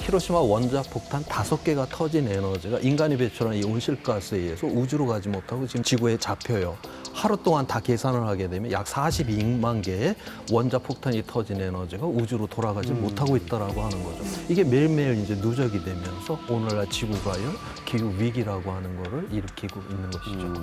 히로시마 원자 폭탄 5개가 터진 에너지가 인간이 배출한 이 온실가스에 의해서 우주로 가지 못하고 지금 지구에 잡혀요. 하루 동안 다 계산을 하게 되면 약 42만 개의 원자 폭탄이 터진 에너지가 우주로 돌아가지 못하고 있다라고 하는 거죠. 이게 매일매일 이제 누적이 되면서 오늘날 지구가요 기후 위기라고 하는 거를 일으키고 있는 것이죠.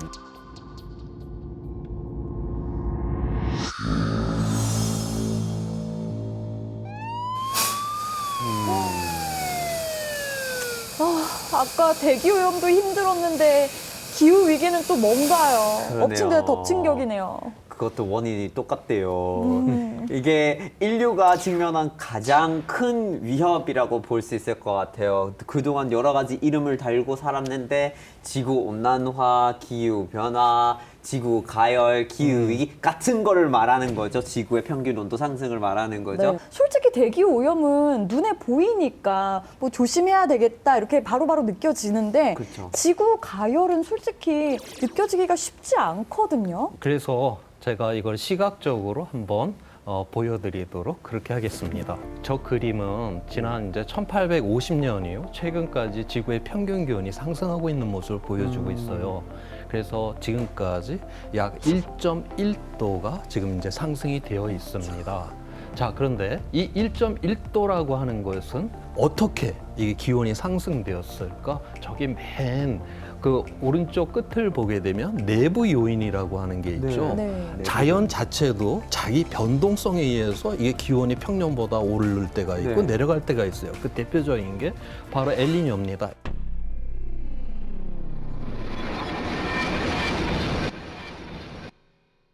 아까 대기 오염도 힘들었는데 기후 위기는 또 뭔가요? 그러네요. 엎친 데 덮친 격이네요. 그것도 원인이 똑같대요. 이게 인류가 직면한 가장 큰 위협이라고 볼 수 있을 것 같아요. 그동안 여러 가지 이름을 달고 살았는데 지구 온난화, 기후 변화, 지구 가열, 기후 위기 같은 거를 말하는 거죠. 지구의 평균 온도 상승을 말하는 거죠. 네. 솔직히 대기 오염은 눈에 보이니까 뭐 조심해야 되겠다 이렇게 바로바로 느껴지는데 그렇죠. 지구 가열은 솔직히 느껴지기가 쉽지 않거든요. 그래서 제가 이걸 시각적으로 한번 보여드리도록 그렇게 하겠습니다. 저 그림은 지난 이제 1850년이요. 최근까지 지구의 평균 기온이 상승하고 있는 모습을 보여주고 있어요. 그래서 지금까지 약 1.1도가 지금 이제 상승이 되어 있습니다. 자, 그런데 이 1.1도라고 하는 것은 어떻게 이 기온이 상승되었을까? 저기 맨 그 오른쪽 끝을 보게 되면 내부 요인이라고 하는 게 있죠. 네. 자연 자체도 자기 변동성에 의해서 이게 기온이 평년보다 오를 때가 있고 네. 내려갈 때가 있어요. 그 대표적인 게 바로 엘니뇨입니다.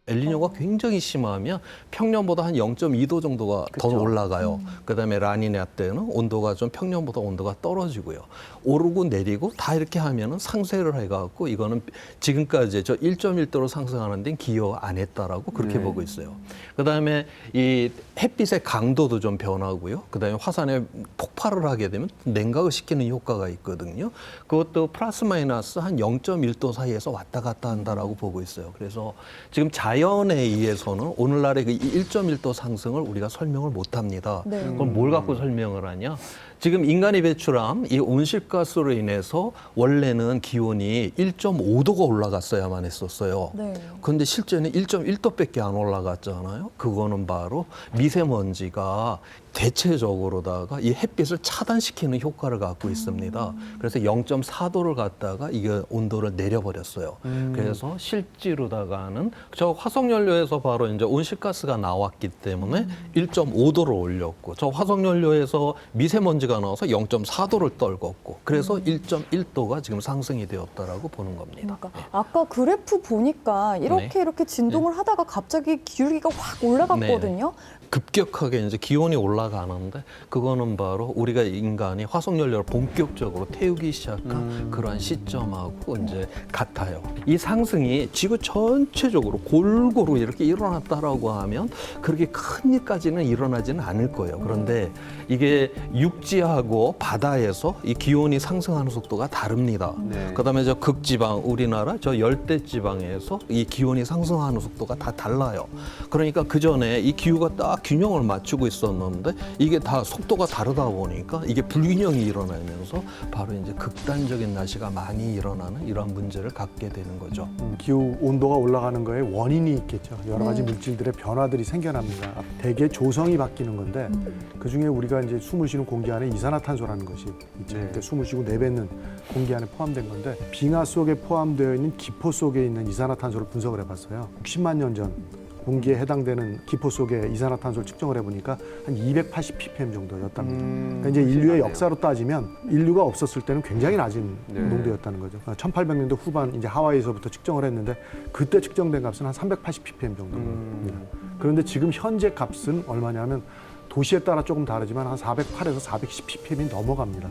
엘니뇨가 굉장히 심하면 평년보다 한 0.2도 정도가 더 올라가요. 그다음에 라니냐 때는 온도가 좀 평년보다 온도가 떨어지고요. 오르고 내리고 다 이렇게 하면은 상쇄를 해갖고 이거는 지금까지 저 1.1도로 상승하는 데는 기여 안 했다라고 그렇게 네. 보고 있어요. 그다음에 이 햇빛의 강도도 좀 변하고요. 그다음에 화산에 폭발을 하게 되면 냉각을 시키는 효과가 있거든요. 그것도 플러스 마이너스 한 0.1도 사이에서 왔다 갔다 한다라고 보고 있어요. 그래서 지금 자연에 의해서는 오늘날의 그 1.1도 상승을 우리가 설명을 못 합니다. 네. 그럼 뭘 갖고 설명을 하냐? 지금 인간이 배출한 이 온실가스로 인해서 원래는 기온이 1.5도가 올라갔어야만 했었어요. 네. 그런데 실제는 1.1도밖에 안 올라갔잖아요. 그거는 바로 미세먼지가 대체적으로다가 이 햇빛을 차단시키는 효과를 갖고 있습니다. 그래서 0.4도를 갖다가 이게 온도를 내려버렸어요. 그래서 실제로다가는 저 화석연료에서 바로 이제 온실가스가 나왔기 때문에 1.5도를 올렸고 저 화석연료에서 미세먼지가 나와서 0.4도를 떨궜고 그래서 1.1도가 지금 상승이 되었다라고 보는 겁니다. 그러니까 아까 그래프 보니까 이렇게 진동을 하다가 갑자기 기울기가 확 올라갔거든요. 급격하게 이제 기온이 올라가는데 그거는 바로 우리가 인간이 화석연료를 본격적으로 태우기 시작한 그러한 시점하고 이제 같아요. 이 상승이 지구 전체적으로 골고루 이렇게 일어났다라고 하면 그렇게 큰 일까지는 일어나지는 않을 거예요. 그런데 이게 육지하고 바다에서 이 기온이 상승하는 속도가 다릅니다. 네. 그다음에 저 극지방 우리나라 저 열대지방에서 이 기온이 상승하는 속도가 다 달라요. 그러니까 그 전에 이 기후가 딱 균형을 맞추고 있었는데 이게 다 속도가 다르다 보니까 이게 불균형이 일어나면서 바로 이제 극단적인 날씨가 많이 일어나는 이러한 문제를 갖게 되는 거죠. 기후 온도가 올라가는 거에 원인이 있겠죠. 여러 가지 물질들의 변화들이 생겨납니다. 대개 조성이 바뀌는 건데 그중에 우리가 이제 숨을 쉬는 공기 안에 이산화탄소라는 것이 있죠. 그러니까 숨을 쉬고 내뱉는 공기 안에 포함된 건데 빙하 속에 포함되어 있는 기포 속에 있는 이산화탄소를 분석을 해봤어요. 60만 년 전 공기에 해당되는 기포 속에 이산화탄소를 측정을 해보니까 한 280 ppm 정도였답니다. 그러니까 이제 인류의 역사로 따지면 인류가 없었을 때는 굉장히 낮은 농도였다는 거죠. 1800년대 후반 이제 하와이에서부터 측정을 했는데 그때 측정된 값은 한 380 ppm 정도입니다. 그런데 지금 현재 값은 얼마냐면 도시에 따라 조금 다르지만 한 408에서 410 ppm이 넘어갑니다.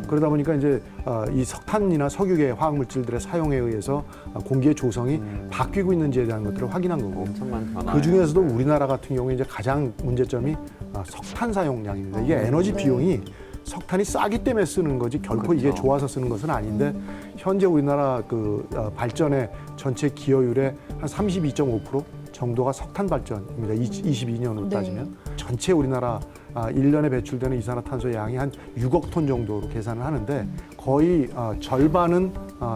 그러다 보니까 이제 이 석탄이나 석유계 화학물질들의 사용에 의해서 공기의 조성이 바뀌고 있는지에 대한 것들을 확인한 거고 그 중에서도 우리나라 같은 경우에 이제 가장 문제점이 석탄 사용량입니다. 이게 에너지 비용이 석탄이 싸기 때문에 쓰는 거지 결코 이게 좋아서 쓰는 것은 아닌데 현재 우리나라 그 발전의 전체 기여율의 한 32.5% 정도가 석탄 발전입니다. 22년으로 따지면 전체 우리나라 1년에 배출되는 이산화탄소 양이 한 6억 톤 정도로 계산을 하는데 거의 절반은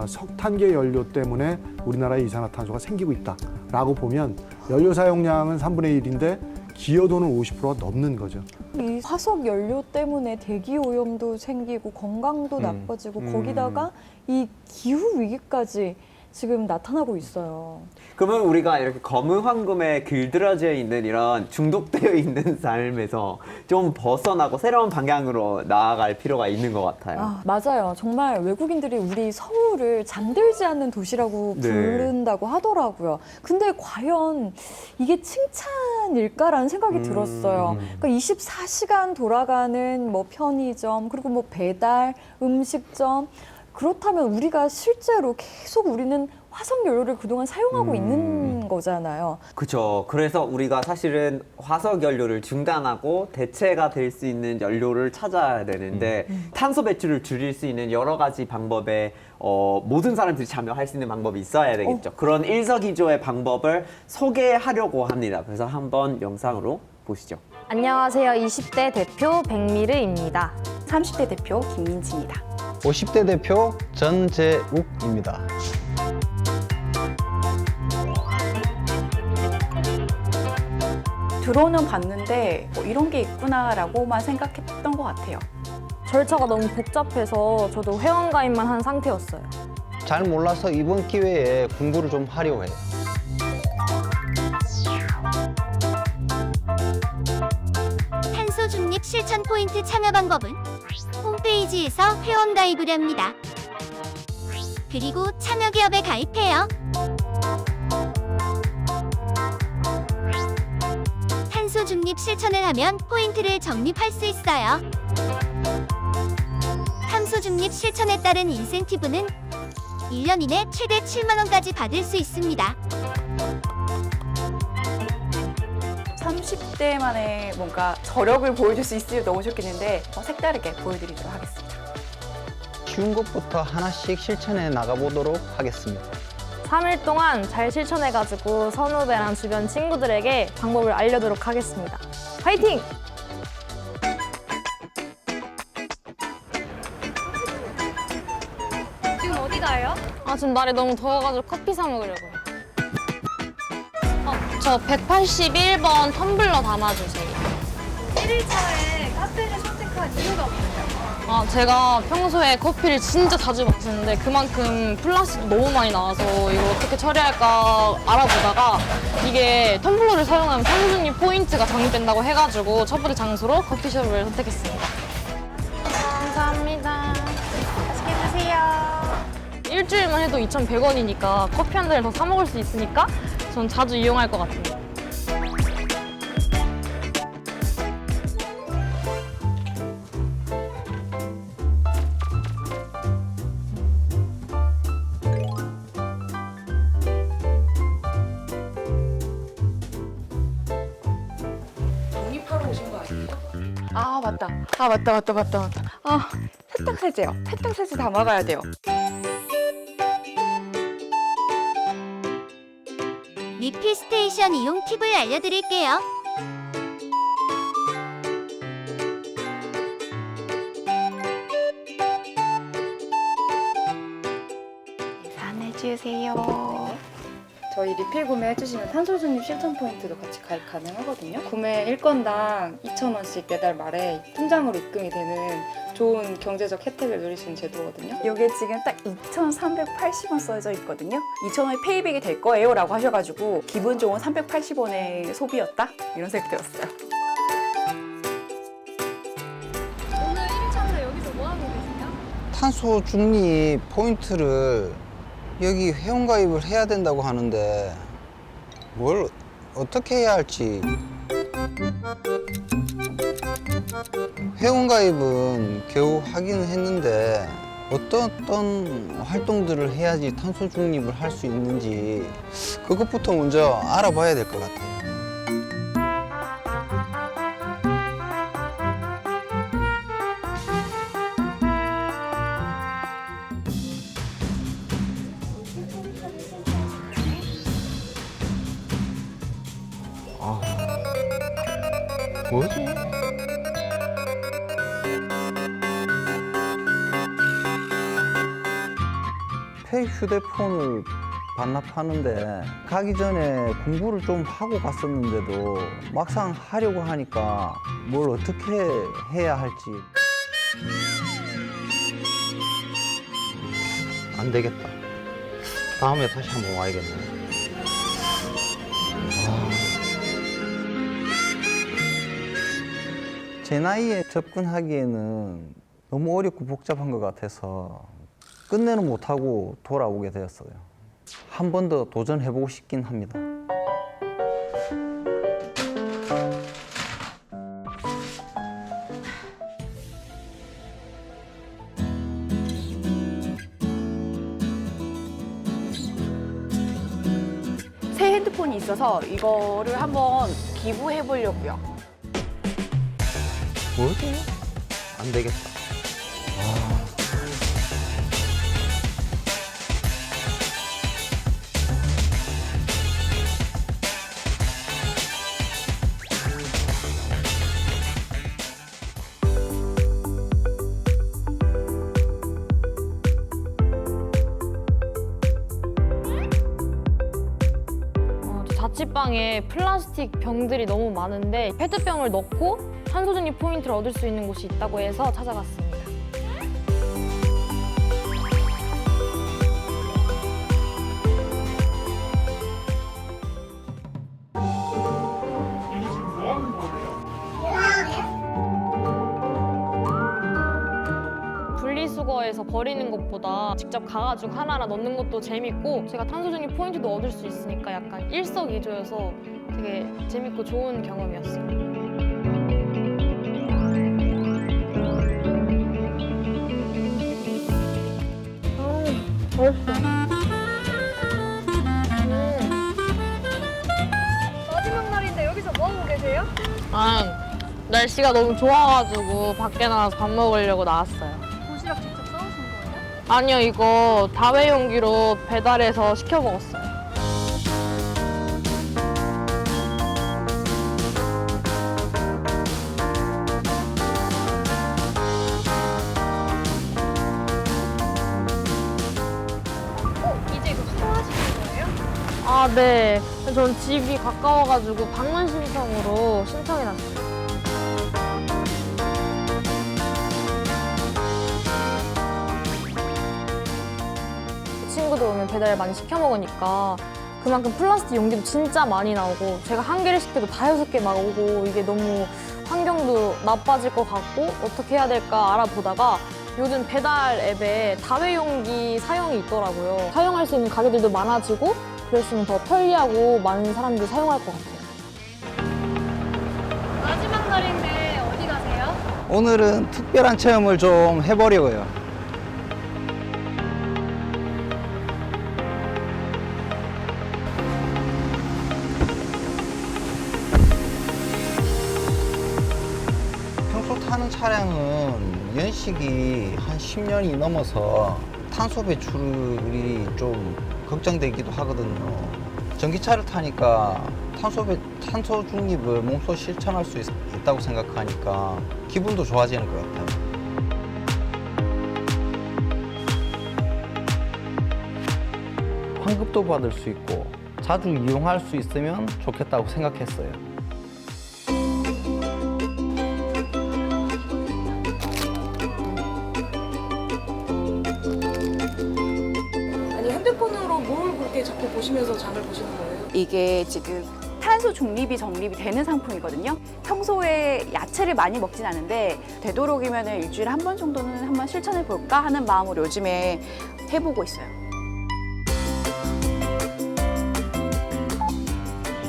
석탄계 연료 때문에 우리나라에 이산화탄소가 생기고 있다라고 보면 연료 사용량은 3분의 1인데 기여도는 50%가 넘는 거죠. 이 화석 연료 때문에 대기 오염도 생기고 건강도 나빠지고 거기다가 이 기후 위기까지 지금 나타나고 있어요. 그러면 우리가 이렇게 검은 황금에 길들여져 있는 이런 중독되어 있는 삶에서 좀 벗어나고 새로운 방향으로 나아갈 필요가 있는 것 같아요. 아, 맞아요. 정말 외국인들이 우리 서울을 잠들지 않는 도시라고 네. 부른다고 하더라고요. 근데 과연 이게 칭찬일까라는 생각이 들었어요. 그러니까 24시간 돌아가는 뭐 편의점, 그리고 뭐 배달, 음식점. 그렇다면 우리가 실제로 계속 우리는 화석연료를 그동안 사용하고 있는 거잖아요. 그렇죠. 그래서 우리가 사실은 화석 연료를 중단하고 대체가 될 수 있는 연료를 찾아야 되는데 탄소 배출을 줄일 수 있는 여러 가지 방법에 모든 사람들이 참여할 수 있는 방법이 있어야 되겠죠. 그런 일석이조의 방법을 소개하려고 합니다. 그래서 한번 영상으로 보시죠. 안녕하세요. 20대 대표 백미르입니다. 30대 대표 김민지입니다. 50대 대표 전재욱입니다. 들어오는 봤는데 이런 게 있구나라고만 생각했던 것 같아요. 절차가 너무 복잡해서 저도 회원가입만 한 상태였어요. 잘 몰라서 이번 기회에 공부를 좀 하려고 해요. 탄소 중립 실천 포인트 참여 방법은 홈페이지에서 회원 가입을 합니다. 그리고 참여 기업에 가입해요. 탄소 중립 실천을 하면 포인트를 적립할 수 있어요. 탄소 중립 실천에 따른 인센티브는 1년 이내 최대 7만 원까지 받을 수 있습니다. 30대만의 뭔가 저력을 보여줄 수 있으면 너무 좋겠는데 색다르게 보여드리도록 하겠습니다. 쉬운 것부터 하나씩 실천해 나가보도록 하겠습니다. 3일 동안 잘 실천해가지고 선후배랑 주변 친구들에게 방법을 알려도록 하겠습니다. 화이팅! 지금 어디 가요? 지금 날이 너무 더워가지고 커피 사 먹으려고요. 저 181번 텀블러 담아주세요. 1일차에 카페를 선택한 이유가 뭐예요? 제가 평소에 커피를 진짜 자주 마시는데 그만큼 플라스틱이 너무 많이 나와서 이걸 어떻게 처리할까 알아보다가 이게 텀블러를 사용하면 탄소 중립 포인트가 적립된다고 해가지고 첫 번째 장소로 커피숍을 선택했습니다. 감사합니다. 맛있게 드세요. 일주일만 해도 2,100원이니까 커피 한 잔을 더 사 먹을 수 있으니까 전 자주 이용할 것 같아요. 독립하러 오신 거 아니에요? 맞다. 맞다. 세탁세제요. 세탁세제 담아가야 돼요. 리필 스테이션 이용 팁을 알려드릴게요. 계산해주세요. 저희 리필 구매해주시면 탄소 중립 실천 포인트도 같이 가입 가능하거든요. 구매 1건당 2,000원씩 매달 말에 통장으로 입금이 되는 좋은 경제적 혜택을 누릴 수 있는 제도거든요. 이게 지금 딱 2,380원 써져 있거든요. 2,000원이 페이백이 될 거예요 라고 하셔가지고 기분 좋은 380원의 소비였다? 이런 생각 들었어요. 오늘 1일차인데 여기서 뭐 하고 계세요? 탄소 중립 포인트를 여기 회원가입을 해야 된다고 하는데 뭘 어떻게 해야 할지. 회원가입은 겨우 하기는 했는데 어떤 활동들을 해야지 탄소 중립을 할 수 있는지 그것부터 먼저 알아봐야 될 것 같아요. 뭐지? 페이 휴대폰을 반납하는데 가기 전에 공부를 좀 하고 갔었는데도 막상 하려고 하니까 뭘 어떻게 해야 할지 안 되겠다. 다음에 다시 한번 와야겠네. 제 나이에 접근하기에는 너무 어렵고 복잡한 것 같아서 끝내는 못하고 돌아오게 되었어요. 한 번 더 도전해보고 싶긴 합니다. 새 핸드폰이 있어서 이거를 한번 기부해 보려고요. 뭐지? 안 되겠다. 자취방에 플라스틱 병들이 너무 많은데 페트병을 넣고 탄소 중립 포인트를 얻을 수 있는 곳이 있다고 해서 찾아갔습니다. 분리수거해서 버리는 것보다 직접 가가지고 하나하나 넣는 것도 재밌고 제가 탄소 중립 포인트도 얻을 수 있으니까 약간 일석이조여서 되게 재밌고 좋은 경험이었어요. 마지막 날인데 여기서 뭐 하고 계세요? 날씨가 너무 좋아가지고 밖에 나가서 밥 먹으려고 나왔어요. 도시락 직접 싸우신 거예요? 아니요, 이거 다회용기로 배달해서 시켜 먹었어요. 이제 이거 수거하시는 거예요? 아, 네. 전 집이 가까워가지고 방문 신청으로 신청해놨어요. 친구들 오면 배달 많이 시켜 먹으니까 그만큼 플라스틱 용기도 진짜 많이 나오고 제가 한 개를 시켜도 다 6개 막 오고 이게 너무 환경도 나빠질 것 같고 어떻게 해야 될까 알아보다가 요즘 배달 앱에 다회용기 사용이 있더라고요. 사용할 수 있는 가게들도 많아지고 그랬으면 더 편리하고 많은 사람들이 사용할 것 같아요. 마지막 날인데 어디 가세요? 오늘은 특별한 체험을 좀 해보려고요. 평소 타는 차량은 연식이 한 10년이 넘어서 탄소 배출이 좀 걱정되기도 하거든요. 전기차를 타니까 탄소 중립을 몸소 실천할 수 있다고 생각하니까 기분도 좋아지는 것 같아요. 환급도 받을 수 있고 자주 이용할 수 있으면 좋겠다고 생각했어요. 아니 핸드폰으로 뭘 그렇게 자꾸 보시면서 장을 보시는 거예요? 이게 지금 탄소 중립이 정립이 되는 상품이거든요. 평소에 야채를 많이 먹진 않은데 되도록이면 일주일에 한 번 정도는 한번 실천해 볼까 하는 마음으로 요즘에 해보고 있어요.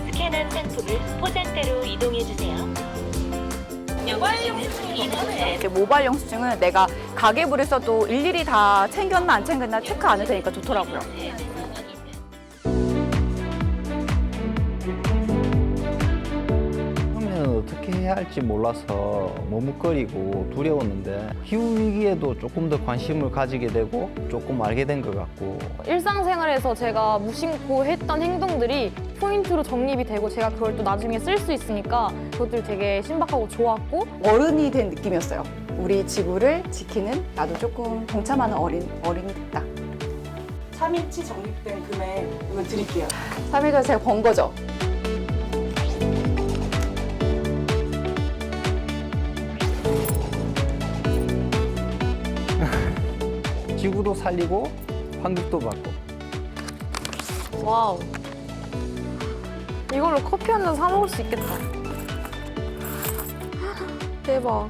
스캔한 상품을 포장대로 이동해 주세요. 모바일 영수증은 내가 가계부를 써도 일일이 다 챙겼나 안 챙겼나 체크 안 해도 되니까 좋더라고요. 처음에는 어떻게 해야 할지 몰라서 머뭇거리고 두려웠는데 기후위기에도 조금 더 관심을 가지게 되고 조금 알게 된 것 같고 일상생활에서 제가 무심코 했던 행동들이 포인트로 정립이 되고 제가 그걸 또 나중에 쓸 수 있으니까 그것들이 되게 신박하고 좋았고 어른이 된 느낌이었어요. 우리 지구를 지키는 나도 조금 동참하는 어린이 됐다. 3일치 적립된 금액 이거 드릴게요. 3일 전에 제가 번 거죠. 지구도 살리고 환급도 받고. 와우. 이걸로 커피 한 잔 사 먹을 수 있겠다. 대박.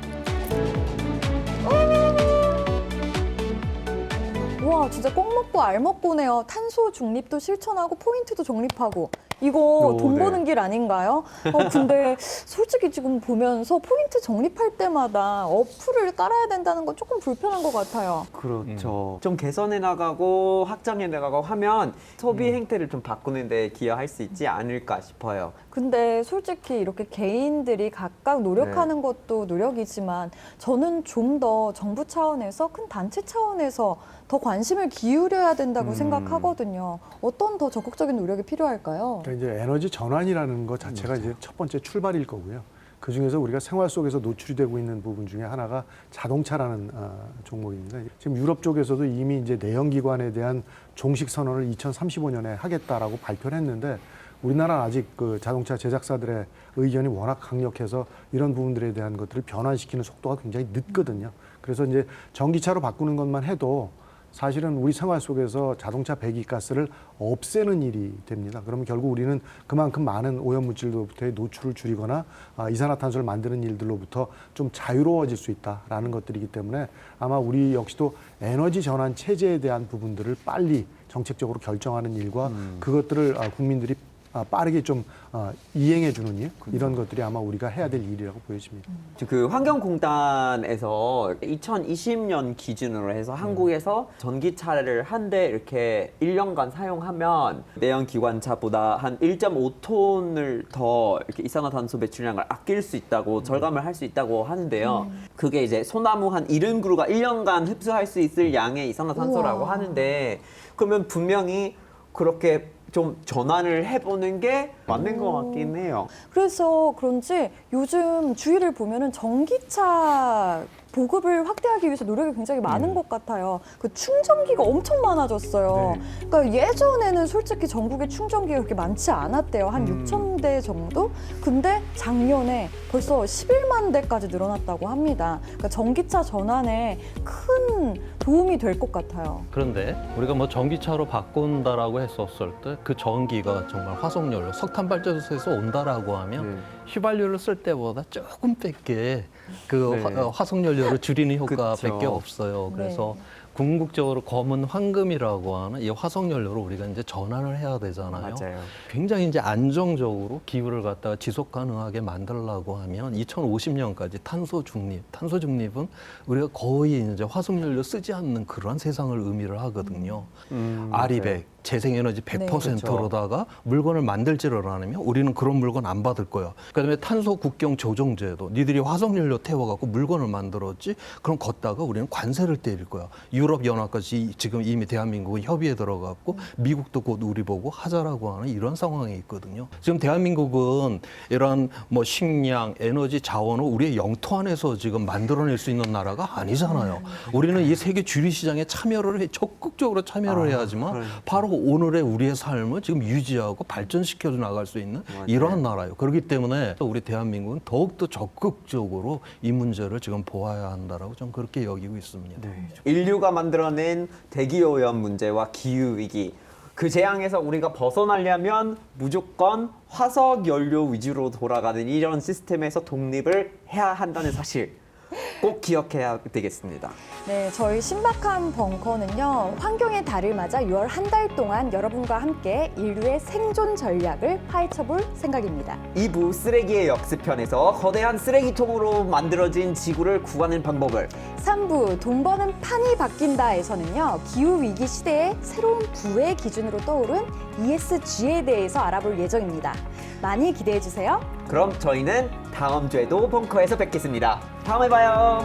와, 진짜 꼭 먹고 알 먹고네요. 탄소 중립도 실천하고 포인트도 적립하고. 이거 오, 돈 네. 버는 길 아닌가요? 근데 솔직히 지금 보면서 포인트 적립할 때마다 어플을 깔아야 된다는 건 조금 불편한 것 같아요. 그렇죠. 좀 개선해 나가고 확장해 나가고 하면 소비 행태를 좀 바꾸는 데 기여할 수 있지 않을까 싶어요. 근데 솔직히 이렇게 개인들이 각각 노력하는 것도 노력이지만 저는 좀 더 정부 차원에서 큰 단체 차원에서 더 관심을 기울여야 된다고 생각하거든요. 어떤 더 적극적인 노력이 필요할까요? 그러니까 이제 에너지 전환이라는 것 자체가 이제 첫 번째 출발일 거고요. 그 중에서 우리가 생활 속에서 노출이 되고 있는 부분 중에 하나가 자동차라는 종목입니다. 지금 유럽 쪽에서도 이미 이제 내연기관에 대한 종식 선언을 2035년에 하겠다라고 발표를 했는데 우리나라는 아직 그 자동차 제작사들의 의견이 워낙 강력해서 이런 부분들에 대한 것들을 변환시키는 속도가 굉장히 늦거든요. 그래서 이제 전기차로 바꾸는 것만 해도 사실은 우리 생활 속에서 자동차 배기가스를 없애는 일이 됩니다. 그러면 결국 우리는 그만큼 많은 오염물질로부터의 노출을 줄이거나 이산화탄소를 만드는 일들로부터 좀 자유로워질 수 있다라는 것들이기 때문에 아마 우리 역시도 에너지 전환 체제에 대한 부분들을 빨리 정책적으로 결정하는 일과 그것들을 국민들이 빠르게 좀 이행해 주는 일 이런 것들이 아마 우리가 해야 될 일이라고 보여집니다. 그 환경공단에서 2020년 기준으로 해서 한국에서 전기차를 한 대 이렇게 1년간 사용하면 내연기관차보다 한 1.5톤을 더 이렇게 이산화탄소 배출량을 아낄 수 있다고 절감을 할 수 있다고 하는데요. 그게 이제 소나무 한 70그루가 1년간 흡수할 수 있을 양의 이산화탄소라고 우와. 하는데 그러면 분명히 그렇게 좀 전환을 해보는 게 맞는 것 같긴 해요. 그래서 그런지 요즘 주위를 보면은 전기차 보급을 확대하기 위해서 노력이 굉장히 많은 것 같아요. 그 충전기가 엄청 많아졌어요. 그러니까 예전에는 솔직히 전국에 충전기가 그렇게 많지 않았대요. 한 6,000대 정도? 근데 작년에 벌써 11만 대까지 늘어났다고 합니다. 그러니까 전기차 전환에 큰 도움이 될 것 같아요. 그런데 우리가 뭐 전기차로 바꾼다라고 했었을 때 그 전기가 정말 화석연료, 석탄 발전소에서 온다라고 하면 휘발유를 쓸 때보다 조금 밖에 그 화석연료를 줄이는 효과밖에 그쵸. 없어요. 그래서 궁극적으로 검은 황금이라고 하는 이 화석연료로 우리가 이제 전환을 해야 되잖아요. 맞아요. 굉장히 이제 안정적으로 기후를 갖다가 지속 가능하게 만들려고 하면 2050년까지 탄소 중립은 우리가 거의 이제 화석연료 쓰지 않는 그런 세상을 의미를 하거든요. 아리백 재생에너지 100%로다가 물건을 만들지를 않으면 우리는 그런 물건 안 받을 거야. 그다음에 탄소 국경 조정제도 니들이 화석연료 태워갖고 물건을 만들었지 그럼 걷다가 우리는 관세를 때릴 거야. 유럽 연합까지 지금 이미 대한민국은 협의에 들어갔고 미국도 곧 우리 보고 하자라고 하는 이런 상황에 있거든요. 지금 대한민국은 이런 뭐 식량, 에너지 자원을 우리의 영토 안에서 지금 만들어낼 수 있는 나라가 아니잖아요. 우리는 이 세계 주류 시장에 적극적으로 참여를 해야지만 바로 오늘의 우리의 삶을 지금 유지하고 발전시켜 나갈 수 있는 이러한 나라예요. 그렇기 때문에 우리 대한민국은 더욱더 적극적으로 이 문제를 지금 보아야 한다라고 저는 그렇게 여기고 있습니다. 인류가 만들어낸 대기오염 문제와 기후위기 그 재앙에서 우리가 벗어나려면 무조건 화석 연료 위주로 돌아가는 이런 시스템에서 독립을 해야 한다는 사실 꼭 기억해야 되겠습니다. 네, 저희 신박한 벙커는요, 환경의 달을 맞아 6월 한 달 동안 여러분과 함께 인류의 생존 전략을 파헤쳐볼 생각입니다. 2부 쓰레기의 역습편에서 거대한 쓰레기통으로 만들어진 지구를 구하는 방법을 3부 돈 버는 판이 바뀐다에서는요, 기후위기 시대의 새로운 부의 기준으로 떠오른 ESG에 대해서 알아볼 예정입니다. 많이 기대해주세요. 그럼 저희는 다음 주에도 벙커에서 뵙겠습니다. 다음에 봐요.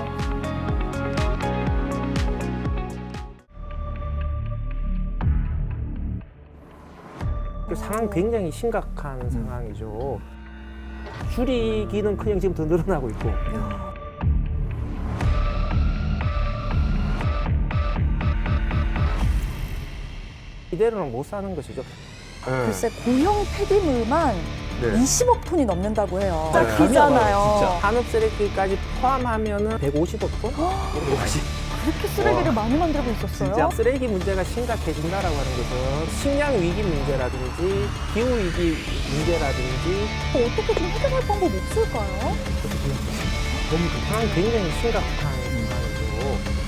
그 상황 굉장히 심각한 상황이죠. 줄이기는 그냥 지금 더 늘어나고 있고. 이대로는 못 사는 것이죠. 글쎄 고형 폐기물만 20억 톤이 넘는다고 해요. 진짜 진짜 크잖아요. 산업 쓰레기까지 포함하면은 150억 톤? 그렇게 쓰레기를 많이 만들고 있었어요? 진짜 쓰레기 문제가 심각해진다라고 하는 것은 식량 위기 문제라든지 기후 위기 문제라든지 어떻게 좀 해결할 방법 없을까요? 상황이 굉장히 심각한 상황이죠.